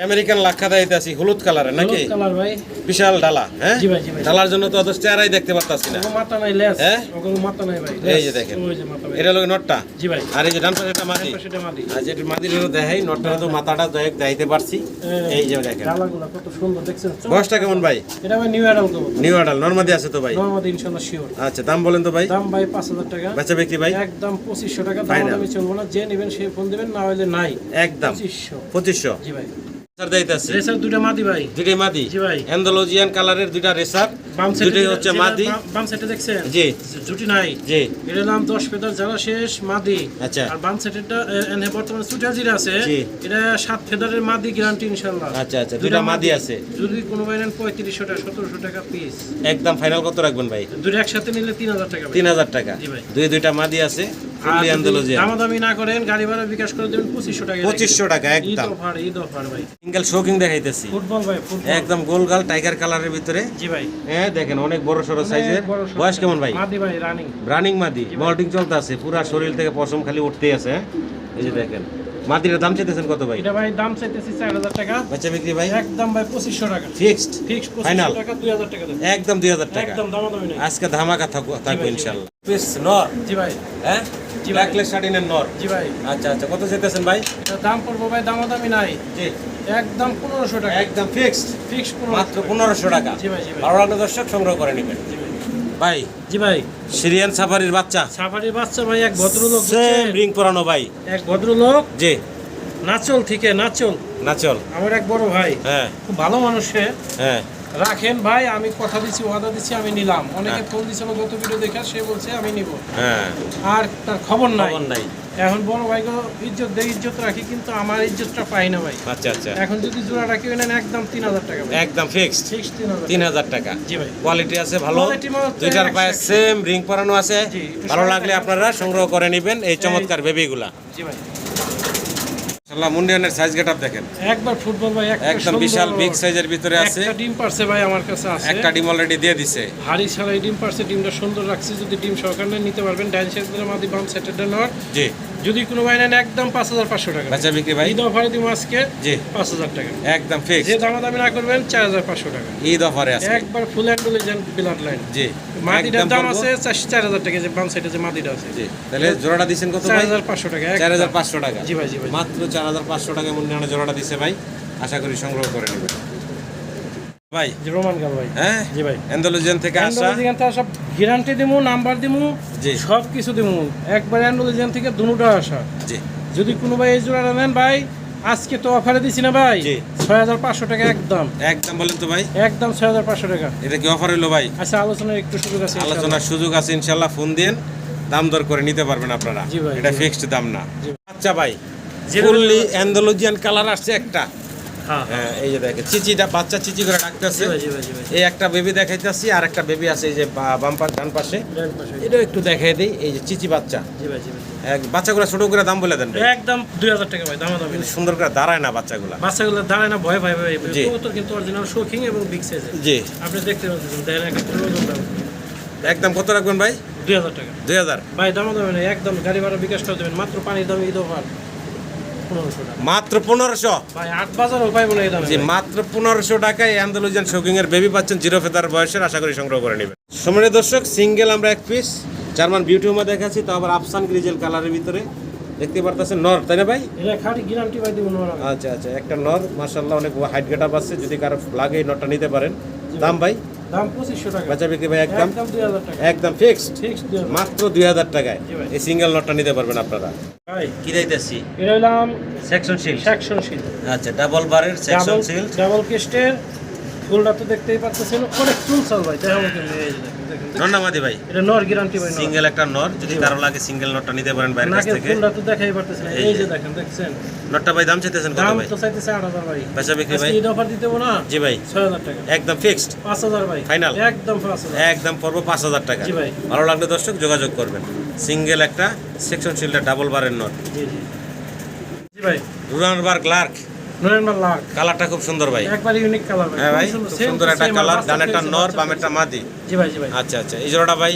A: আমেরিকান লাক্ষা দাইতে আছি হলুদ কালারের নাকি?
B: হলুদ কালার ভাই।
A: বিশাল ডালা, হ্যাঁ?
B: জি ভাই, জি ভাই।
A: ডালার জন্য তো অত চেহারাই দেখতে পারতাছি না।
B: ওগো মাথা নাই লেস,
A: হ্যাঁ?
B: ওগো মাথা নাই ভাই।
A: এই যে দেখেন।
B: ওই যে মাথা ভাই।
A: এটা হলো নটটা।
B: জি ভাই।
A: আর এই যে ডান পাশে একটা মাদি।
B: সেটা মাদি।
A: আজ এটা মাদির হলো দেখাই, নটটা তো মাথাটা দেখাইতে পারছি। এই যে দেখেন।
B: ডালাগুলো কত সুন্দর দেখছেন।
A: বয়সটা কেমন ভাই?
B: এটা ভাই নিউ অ্যাডাল্ট কবুতর।
A: নিউ আডাল নরমাদি আছে তো ভাই?
B: নরমাদি ইনশাআল্লাহ শিওর।
A: আচ্ছা দাম বলেন তো ভাই?
B: দাম ভাই 5000 টাকা।
A: বেচা বিক্রি ভাই?
B: একদম 2500 টাকা।
A: Final।
B: দাম আমি চলবো না, যে নেবেন সে ফোন দিবেন, না হলে নাই।
A: একদম
B: 2500।
A: 2500।
B: জি ভাই।
A: রেসার দাইতে আছে।
B: রেসার দুটো মাদি ভাই।
A: দুইটাই মাদি।
B: জি ভাই।
A: অ্যান্ডালুজিয়ান কালারের দুইটা রেসার।
B: বাম সাইডে
A: দুইটাই হচ্ছে মাদি।
B: বাম সাইডে দেখছেন?
A: জি
B: জুটি নাই।
A: জি।
B: এটার নাম 10 ফেদার যারা শেষ মাদি।
A: আচ্ছা।
B: আর বাম সাইডেরটা এনে বর্তমানে সুটা জিরা আছে।
A: জি।
B: এটা 7 ফেদারের মাদি গ্যারান্টি ইনশাআল্লাহ।
A: আচ্ছা আচ্ছা, দুইটা মাদি আছে।
B: যদি কোনো ভাই নেন 3500 টাকা 1700 টাকা পিস।
A: একদম ফাইনাল কত রাখবেন ভাই?
B: দুটো একসাথে নিলে 3000 টাকা ভাই।
A: 3000 টাকা।
B: জি ভাই।
A: দুইটা মাদি আছে।
B: আর
A: ফুললি
B: যদি
A: অ্যান্ডালুজিয়ান।
B: দামাদামি না করেন, গাড়ি ভাড়া বিকাশ করে দেবেন 2500 টাকা।
A: 2500 টাকা
B: ঈদ
A: একদম।
B: অফার ভাই।
A: সিঙ্গেল শোকিং দেখাইতেছি।
B: ফুটবল ভাই, ফুটবল।
A: একদম গোলগাল টাইগার কালারের ভিতরে।
B: জি ভাই।
A: হ্যাঁ দেখেন অনেক বড় সরো সাইজের। বয়স কেমন ভাই?
B: মাদি ভাই রানিং।
A: রানিং মাদি, মল্টিং চলতে আছে, পুরা শরীর থেকে পশম খালি উঠতেই আছে। হ্যাঁ? এই যে দেখেন মাদির দাম চাইতেছেন কত ভাই?
B: এটা ভাই দাম চাইতেছি 4000 টাকা।
A: বেচা বিক্রি ভাই?
B: একদম ভাই 2500 টাকা।
A: ফিক্সড
B: ফিক্সড
A: ফাইনাল
B: 2500 টাকা, 2000 টাকা দেবেন।
A: একদম 2000 টাকা।
B: একদম দামাদামি নাই।
A: আজকে ধামাকা থাকবে
B: জি ভাই।
A: ইনশাআল্লাহ। পিস নর,
B: জি ভাই।
A: হ্যাঁ?
B: জি ভাই।
A: ব্ল্যাকলেস শার্টিনের নর।
B: জি ভাই।
A: আচ্ছা আচ্ছা, কত চাইতেছেন ভাই?
B: এটা দাম পড়বো ভাই দামাদামি নাই।
A: জি
B: একদম 1500 টাকা।
A: একদম ফিক্সড
B: ফিক্সড
A: মাত্র 1500 টাকা।
B: জি ভাই, জি ভাই।
A: ভালো লাগলে দর্শক সংগ্রহ করে নেবেন।
B: জি ভাই।
A: ভাই
B: জি ভাই।
A: সিরিয়ান সাফারির বাচ্চা,
B: সাফারির বাচ্চা ভাই, এক ভদ্রলোক
A: সেম রিং পরানো ভাই।
B: এক ভদ্রলোক
A: জি
B: নাচল থেকে নাচল,
A: নাচল,
B: আমার এক বড় ভাই,
A: হ্যাঁ
B: খুব ভালো মানুষ সে।
A: হ্যাঁ
B: রাখেন ভাই, আমি কথা দিচ্ছি, ওয়াদা দিচ্ছি, আমি নিলাম। অনেকে ফোন দিছিল গত ভিডিও দেখে, সে বলছে আমি নিব,
A: হ্যাঁ,
B: আর তার খবর নাই।
A: খবর নাই।
B: এখন বড় ভাইকে ইজ্জত দেয়, ইজ্জত রাখি, কিন্তু আমার ইজ্জতটা পাই না ভাই।
A: আচ্ছা আচ্ছা,
B: এখন যদি জোড়া রাখি নেন একদম 3000 টাকা ভাই।
A: একদম ফিক্সড
B: ফিক্সড 3000।
A: 3000 টাকা।
B: জি ভাই।
A: কোয়ালিটি আছে ভালো,
B: Quality মধ্যে
A: দুইটার পায়ে
B: 100
A: সেম রিং পরানো আছে।
B: জি।
A: ভালো লাগলে আপনারা সংগ্রহ করে নেবেন এই চমৎকার বেবিগুলা।
B: জি ভাই।
A: মাশাআল্লাহ, মুন্ডিয়ানের সাইজ গেটআপ দেখেন,
B: একবার ফুটবল ভাই, একটা
A: একদম বিশাল বিগ সাইজের ভিতরে আছে।
B: একটা ডিম পারছে ভাই, আমার কাছে আছে।
A: একটা ডিম অলরেডি দিয়ে দিছে।
B: হাড়ি ছাড়াই ডিম পারছে, ডিমটা সুন্দর রাখছি। যদি ডিম সহকারে নিতে পারবেন, ডাইন সাইডের মাদি, বাম সাইডের নর।
A: জি,
B: যদি কোনো ভাই নেন একদম 5500 টাকা।
A: বেচা বিক্রি ভাই?
B: ঈদ অফারে দিব আজকে
A: জি
B: 5000 টাকা।
A: একদম
B: যে
A: ফিক্সড
B: দামাদামি না করবেন 4500 টাকা।
A: ঈদ অফারে আছে।
B: একবার ফুল ইন্টেলিজেন্ট ব্লাড লাইন।
A: জি
B: মাদিটার
A: একদম
B: দাম
A: পড়বো।
B: আছে 4000 টাকা, যে বাম সাইডে যে মাদিটা আছে।
A: জি, তাহলে জোড়াটা দিছেন কত ভাই?
B: 4500 টাকা।
A: 4500 টাকা।
B: জি ভাই, জি ভাই।
A: মাত্র 4500 টাকা মুন্ডিয়ানের জোড়াটা দিছে ভাই। আশা করি সংগ্রহ করে নেবেন ভাই।
B: জি রোমান গাল ভাই।
A: হ্যাঁ,
B: জি ভাই।
A: অ্যান্ডালুজিয়ান থেকে আসা।
B: অ্যান্ডোলজিয়ান থেকে সব গ্যারান্টি দিমু, নাম্বার দিমু,
A: জি।
B: সব কিছু দিমু। একবার অ্যান্ডোলজিয়ান থেকে দুটোটা আসা।
A: জি
B: যদি কোনো ভাই এই জোড়াটা নেন ভাই, আজকে তো অফারে দিছি না ভাই,
A: জি।
B: 6500 টাকা একদম।
A: একদম বলেন তো ভাই,
B: একদম 6500 টাকা।
A: এটা কি অফার হইলো ভাই?
B: আচ্ছা, আলোচনার একটু সুযোগ আছে ইনশাআল্লাহ।
A: আলোচনার সুযোগ আছে ইনশাআল্লাহ। ফোন দিন, দাম দর করে নিতে পারবেন আপনারা।
B: জি ভাই,
A: এটা
B: জি।
A: ফিক্সড দাম না।
B: জি।
A: আচ্ছা ভাই,
B: যেটা
A: ফুললি
B: বলতে-
A: অ্যান্ডালুজিয়ান কালার আসছে একটা।
B: হ্যাঁ,
A: হ্যাঁ, এই যে দেখেন চিচিটা, বাচ্চা চিচি করে ডাকতেছে।
B: জি ভাই, জি ভাই, জি ভাই।
A: এই একটা বেবি দেখাইতেছি, আর একটা বেবি আছে এই যে বাম পাশ ডান পাশে।
B: ডান পাশে।
A: এটাও একটু দেখাই দেই। এই যে চিচি বাচ্চা,
B: জি ভাই, জি ভাই।
A: বাচ্চাগুলো ছোট করে দাম বলে দেন ভাই।
B: একদম 2000 টাকা ভাই, দামাদামি
A: কিন্তু
B: নেই।
A: সুন্দর করে দাঁড়ায় না বাচ্চাগুলা।
B: বাচ্চাগুলো দাঁড়ায় না, ভয় ভাই ভাই।
A: জি।
B: কবুতর কিন্তু অরিজিনাল শৌখিন এবং বিগ সাইজের।
A: জি,
B: আপনি দেখতে পাচ্ছেন, দেখেন এক একটা ওজন দাম।
A: একদম কত রাখবেন ভাই?
B: 2000 টাকা
A: 2000।
B: ভাই, দামাদামি নেই একদম। গাড়ি ভাড়া বিকাশ করে দেবেন, মাত্র পানির দাম ঈদ অফার 1500 টাকা
A: মাত্র 1500।
B: ভাই। 8 বাজারও পাইবো না এই দামে
A: জি,
B: ভাই।
A: মাত্র 1500 টাকায় অ্যান্ডালুজিয়ান শোকিং এর বেবি পাচ্ছেন জিরো ফেদার বয়সের। আশা করি সংগ্রহ করে নেবেন। সম্মানিত দর্শক, সিঙ্গেল আমরা এক পিস জার্মান বিউটিউমা দেখাচ্ছি, তো আবার আফসান গ্রিজেল কালারের ভিতরে দেখতে পারতেছেন নর, তাই না ভাই?
B: এটা খাঁটি গ্যারান্টি ভাই দিব না।
A: আচ্ছা আচ্ছা, একটা নর মাশাআল্লাহ, অনেক হাইট গেটআপ আছে। যদি কারো লাগে এই নরটা নিতে পারেন। দাম ভাই?
B: দাম 2500 টাকা।
A: বেচা বিক্রি ভাই? একদম
B: 2000 টাকা।
A: একদম ফিক্সড
B: ফিক্সড 2000
A: মাত্র 2000 টাকায়
B: জি ভাই।
A: এই সিঙ্গেল নটটা নিতে পারবেন আপনারা।
B: ভাই।
A: কি দিতেছি?
B: এটা হলাম
A: সেকশন সিল।
B: সেকশন শীট,
A: আচ্ছা, ডাবল বারের সেকশন সিল।
B: ডাবল কেস্টের। ফুলটা তো দেখতেই পাচ্ছেন, অনেক চুলচাল ভাই। দেখেন এই যে দেখেন, দেখেন।
A: নন্নামাদি ভাই?
B: এটা নর গ্যারান্টি ভাই।
A: সিঙ্গেল একটা নর, যদি কারো লাগে সিঙ্গেল নটটা নিতে পারেন বাইরের কাছ
B: নাকের
A: থেকে।
B: ফুলটা তো দেখাই পারতেছেন,
A: এই
B: এই
A: যে।
B: যে দেখেন, দেখছেন।
A: নটটা ভাই দাম চাইতেছেন কত
B: দাম
A: ভাই?
B: তো চাইতেছে 8000 ভাই।
A: বেচা বিক্রি ভাই?
B: আজকে ঈদ অফার দিতে না।
A: জি ভাই,
B: 6000 টাকা।
A: একদম ফিক্সড
B: 5000 ভাই।
A: Final?
B: একদম 5000।
A: একদম পড়বো 5000 টাকা।
B: জি ভাই।
A: ভালো লাগলে দর্শক যোগাযোগ করবেন। সিঙ্গেল একটা সেকশন শিল্ডার ডাবল বারের নর।
B: জি জি জি ভাই,
A: রুরানবার ক্লার্ক,
B: নরেন্দ্র লাখ,
A: কালারটা খুব সুন্দর ভাই।
B: একবার ইউনিক কালার ভাই।
A: হ্যাঁ ভাই,
B: খুব
A: খুব
B: same
A: সুন্দর
B: to
A: একটা
B: same,
A: কালার,
B: আর
A: ডানেরটা
B: বাচ্চা
A: নর
B: পেয়েছে,
A: বামেরটা মাদি।
B: জি ভাই জি ভাই।
A: আচ্ছা আচ্ছা, এই জোড়াটা ভাই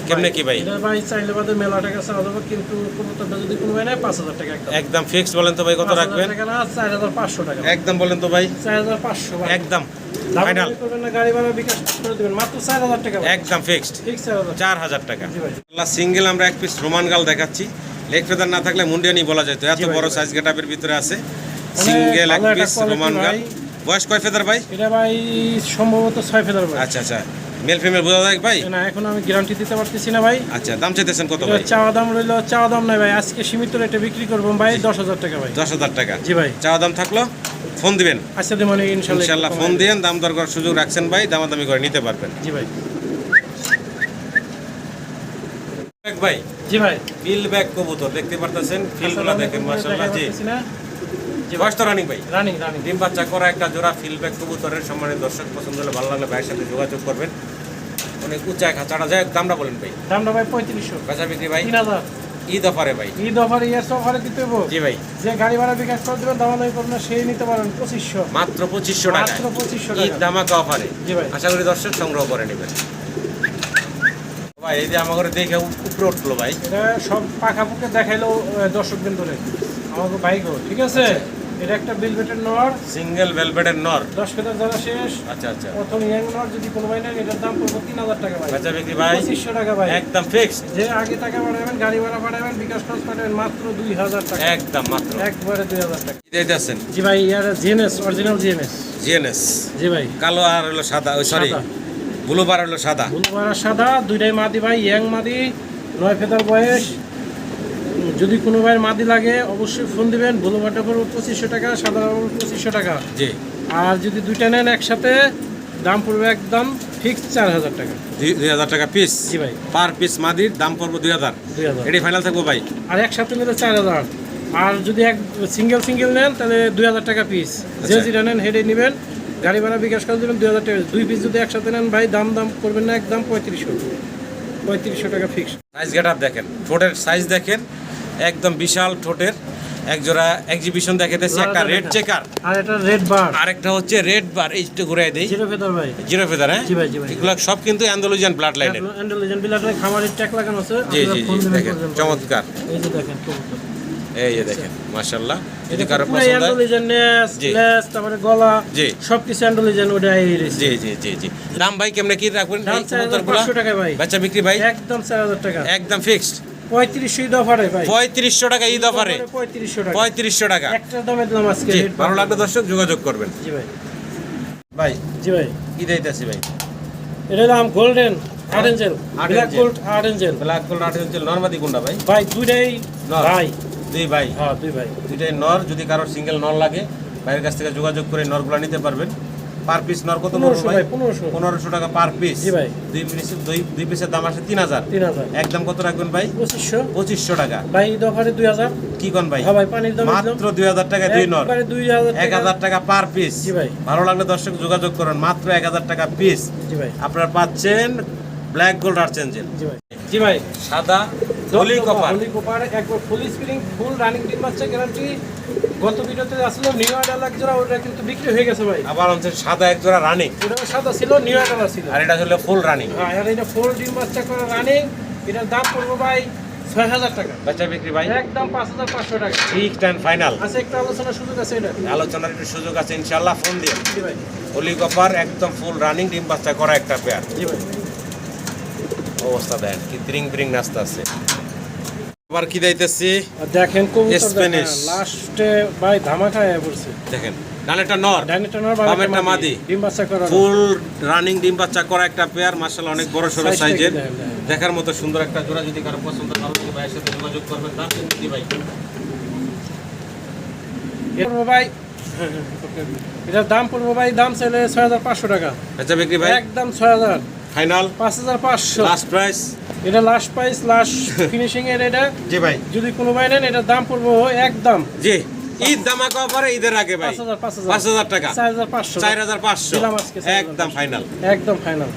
A: কেমনে কি ভাই?
B: এটা ভাই চাইলে বাদে মেলা টাকা চাওয়া যাবে, কিন্তু কবুতরটা যদি কোনো ভাই নেয় 5000 টাকা একদম।
A: একদম ফিক্স বলেন তো ভাই, কত
B: 5000
A: রাখবেন?
B: টাকা না, 4500 টাকা।
A: একদম বলেন তো ভাই,
B: 4500 ভাই।
A: একদম
B: দামাদামি
A: ফাইনাল,
B: করবেন না, গাড়ি ভাড়া বিকাশ করে দিবেন, মাত্র 4000 টাকা ভাই।
A: একদম ফিক্সড
B: ঠিক 4000।
A: 4000 টাকা।
B: জি ভাই।
A: সিঙ্গেল আমরা এক পিস রোমান গাল দেখাচ্ছি, লেগ ফেদার না থাকলে মুন্ডিয়ানি বলা যায়, তো এত
B: জি ভাই,
A: বড়
B: জি ভাই।
A: সাইজ গেটআপের ভিতরে আছে সিঙ্গেল এক
B: ভালো একটা
A: পিস
B: quality
A: রোমান গাল।
B: ভাই।
A: বয়স কয় ফেদার ভাই?
B: এটা ভাই সম্ভবত 6 ফেদার ভাই।
A: আচ্ছা আচ্ছা, মেল ফিমেল বোঝা যায় ভাই?
B: না, এখন আমি গ্যারান্টি দিতে পারতেছি না ভাই।
A: আচ্ছা, দাম চাইতেছেন কত
B: এটা
A: ভাই?
B: চাওয়া দাম রইলো, চাওয়া দাম নাই ভাই, আজকে সীমিত রেটে বিক্রি করবো ভাই 10000 টাকা ভাই।
A: 10,000 টাকা।
B: জি ভাই।
A: চাওয়া দাম থাকলো ফোন দিবেন
B: আচ্ছা দি মানে ইনশাআল্লাহ
A: ইনশাল্লাহ,
B: একটু
A: ফোন
B: কমাই
A: দিয়েন, দাম দর করার সুযোগ রাখছেন ভাই, দামাদামি করে নিতে পারবেন।
B: দিবেন। জি ভাই।
A: ভাই
B: জি ভাই।
A: ফিল ব্যাক কবুতর দেখতে পারতেছেন, ফিলগুলো দেখেন মাশাআল্লাহ। জি
B: জি
A: বয়স তো রানিং ভাই,
B: রানিং রানিং।
A: ডিম বাচ্চা করা একটা জোড়া ফিল ব্যাক কবুতরের সম্মানিত দর্শক, পছন্দ হলে ভালো লাগলে ভাইয়ের সাথে যোগাযোগ করবেন। অনেক উঁচা খাঁচাটা যায়, দামটা বলেন ভাই।
B: দামটা ভাই 3500।
A: কাঁচা বিক্রি ভাই
B: 3000।
A: ঈদ অফারে ভাই।
B: ঈদ অফারে ইয়ার্স অফারে দিতে হইব।
A: জি ভাই,
B: যে গাড়ি ভাড়া বিকাশ করে দেবেন, দামাদামি করবেন না, সেই নিতে পারেন 2500।
A: মাত্র 2500 টাকা,
B: মাত্র 2500
A: ঈদ
B: টাকা।
A: ধামাকা অফারে।
B: জি ভাই।
A: আশা করি দর্শক সংগ্রহ করে নেবেন ভাই। এই যে আমাকে দেখে উপরে উঠলো ভাই,
B: এটা সব পাখাপুকে দেখাইলো দর্শক দিন ধরে আমাকে বাইকও, ঠিক আছে। এটা একটা বিলবেটের নর,
A: সিঙ্গেল ভেলভেটের নর।
B: 10 ফেদার যারা শেষ,
A: আচ্ছা আচ্ছা,
B: প্রথম ইয়াং নর, যদি কোনো ভাই নেন এটার দাম পড়বো 3000 টাকা ভাই।
A: কাঁচা বিক্রি ভাই
B: 2500 টাকা ভাই।
A: একদম ফিক্সড,
B: যে আগে টাকা পাঠাবেন, গাড়ি ভাড়া পাঠাবেন, বিকাশ খরচ পাঠাবেন, মাত্র 2000 টাকা।
A: একদম মাত্র।
B: একবারে 2000 টাকা।
A: কি দিতেছেন?
B: জি ভাই, ইয়ার জিএনএস, অরিজিনাল জিএনএস।
A: জিএনএস
B: জি ভাই।
A: কালো আর হলো সাদা, ওই সরি
B: সাদা।
A: ব্লু বার হলো সাদা।
B: ব্লু বার আর সাদা দুইটাই মাদি ভাই, ইয়াং মাদি, 9 ফেদার বয়স। যদি কোনো ভাইয়ের মাদি লাগে অবশ্যই ফোন দিবেন। ব্লু বারটা পড়বো 2500 টাকা, সাদা পড়বো 2500 টাকা।
A: জি,
B: আর যদি দুইটা নেন একসাথে, দাম পড়বে একদম ফিক্স 4000 টাকা।
A: 2000 টাকা পিস।
B: জি ভাই।
A: পার পিস মাদির দাম পড়বো 2000।
B: 2000।
A: এটি ফাইনাল থাকবো ভাই।
B: আর একসাথে নিলে 4000। আর যদি এক সিঙ্গেল সিঙ্গেল নেন তাহলে 2000 টাকা পিস। যে
A: আচ্ছা।
B: যেটা নেন হেডে নেবেন, গাড়ি ভাড়া বিকাশ করে দেবেন 2000 টাকা। 2 পিস যদি একসাথে নেন ভাই, দাম করবেন না, একদম 3500 টাকা ফিক্স।
A: সাইজ গেটআপ দেখেন, ঠোঁটের সাইজ দেখেন, একদম বিশাল ঠোঁটের। এক জোড়া এক্সিবিশন দেখাইতেছি, একটা রেড চেকার
B: আর এটা রেড বার,
A: আরেকটা হচ্ছে রেড বার। এইটা ঘুরাই দেই,
B: জিরো ফেদার ভাই।
A: Zero feather. হ্যাঁ
B: জি ভাই, জি ভাই।
A: এগুলো সব কিন্তু অ্যান্ডালুজিয়ান ব্লাড লাইনের।
B: অ্যান্ডালুজিয়ান বিলাটের খামারের ট্যাগ লাগানো আছে।
A: জি
B: আপনারা
A: জি
B: ফোন
A: জি,
B: দিবেন,
A: দেখেন
B: করবেন।
A: চমৎকার।
B: এই যে দেখেন কবুতর।
A: এই যে দেখেন মাশাআল্লাহ, যদি
B: এটা
A: কারো
B: পুরো
A: পছন্দ হয়।
B: অ্যান্ডালুজিয়ান নেস,
A: জি।
B: লেস, তারপরে গলা,
A: জি।
B: সবকিছু অ্যান্ডালুজিয়ান ওটাই রয়েছে।
A: জি জি জি জি। দাম ভাই কেমনে কি রাখবেন
B: দাম
A: এই কবুতরগুলো?
B: 4500 টাকা ভাই।
A: বাচ্চা বিক্রি ভাই
B: একদম 4000 টাকা।
A: একদম ফিক্সড
B: 3500 ঈদ অফারে ভাই।
A: 3500 টাকা ঈদ অফারে।
B: 3500 টাকা।
A: 3500 টাকা।
B: একটা দামে দিলাম আজকে।
A: জি,
B: রেট
A: ভালো লাগলে দর্শক যোগাযোগ করবেন
B: জি ভাই।
A: ভাই।
B: জি ভাই।
A: কি দিতেছি ভাই?
B: এটা দাম গোল্ডেন আরেঞ্জেল,
A: Art
B: ব্ল্যাক
A: angel।
B: গোল্ড আরেঞ্জেল
A: ব্ল্যাক গোল্ড আর্টিফিশিয়াল নরমাদি কোনটা ভাই?
B: ভাই। দুইটাই
A: নর।
B: ভাই।
A: দুই ভাই,
B: হ্যাঁ, দুই ভাই।
A: দুইটাই নর। যদি কারোর সিঙ্গেল নর লাগে ভাইয়ের কাছ থেকে যোগাযোগ করে নরগুলা নিতে পারবেন। পার পিস নর কত পড়বে
B: 1500
A: ভাই?
B: ভাই, 1500।
A: 1500 টাকা পার পিস।
B: জি ভাই।
A: দুই পিসের দাম আসে 3000।
B: 3000।
A: একদম কত রাখবেন ভাই?
B: 2500
A: 2500 টাকা।
B: ভাই। ঈদ অফারে 2000।
A: কি কোন ভাই?
B: হ্যাঁ ভাই, পানির দাম
A: মাত্র 2000 টাকা দুই নর,
B: একবারে 2000 টাকা।
A: 1000 টাকা পার পিস।
B: জি ভাই।
A: ভালো লাগলে দর্শক যোগাযোগ করুন, মাত্র 1000 টাকা পিস।
B: জি ভাই।
A: আপনারা পাচ্ছেন ব্ল্যাক গোল্ড আর্চেঞ্জেল,
B: জি ভাই। জি ভাই।
A: সাদা হলি কপার।
B: হলি কপার একবার ফুল স্প্রিং, ফুল রানিং ডিম বাচ্চা গ্যারান্টি। গত ভিডিওতে আসলে নিউ আইডাল এক জোড়া, ওটা কিন্তু বিক্রি হয়ে গেছে ভাই।
A: আবার হচ্ছে সাদা এক জোড়া রানিং,
B: ওটা সাদা ছিল, নিউ আইডাল ছিল।
A: আর এটা হলো ফুল রানিং।
B: হ্যাঁ, আর এটা ফুল ডিম বাচ্চা করা রানিং। এটার দাম পড়বো ভাই 6000 টাকা।
A: বাচ্চা বিক্রি ভাই
B: একদম 5500 টাকা।
A: Fixed and final.
B: আচ্ছা, একটা আলোচনার সুযোগ আছে এটা।
A: আলোচনার একটু সুযোগ আছে ইনশাআল্লাহ, ফোন দিয়ে।
B: জি ভাই।
A: হলি কপার একদম ফুল রানিং ডিম বাচ্চা করা একটা পেয়ার।
B: জি ভাই।
A: অবস্থা দেন কি ত্রিং ব্রিং নাস্তা আছে। আবার কি দিতেছি
B: আর দেখেন কবুতর
A: Spanish।
B: লাস্টে ভাই ধামাকা হয়ে পড়ছে।
A: দেখেন, ডানেরটা নর,
B: ডাইনেটা নর,
A: বামেরটা মাদি।
B: ডিম বাচ্চা করা।
A: ফুল রানিং ডিম বাচ্চা করা একটা পেয়ার, মাশাআল্লাহ অনেক বড় সরো
B: Size
A: সাইজের,
B: দেখেন, দেখেন।
A: দেখার মতো সুন্দর একটা জোড়া। যদি কারো পছন্দ ভালো লাগে ভাইয়ের সাথে যোগাযোগ করবেন। দাম কি ভাই?
B: পড়বো ভাই, এটার দাম পড়বো ভাই, দাম চাইলে 6500 টাকা।
A: আচ্ছা বিক্রি ভাই
B: একদম 6000।
A: Final
B: 5500
A: last price.
B: এটা লাস্ট প্রাইস, লাস্ট ফিনিশিং এর এটা।
A: জি ভাই।
B: যদি কোনো ভাই নেন এটার দাম পড়বো একদম
A: জি, ঈদ ধামাকা অফারে ঈদের আগে ভাই
B: 5000
A: 5000 টাকা
B: 4500
A: 4500
B: দিলাম আজকে 4000
A: একদম ফাইনাল।
B: একদম ফাইনাল।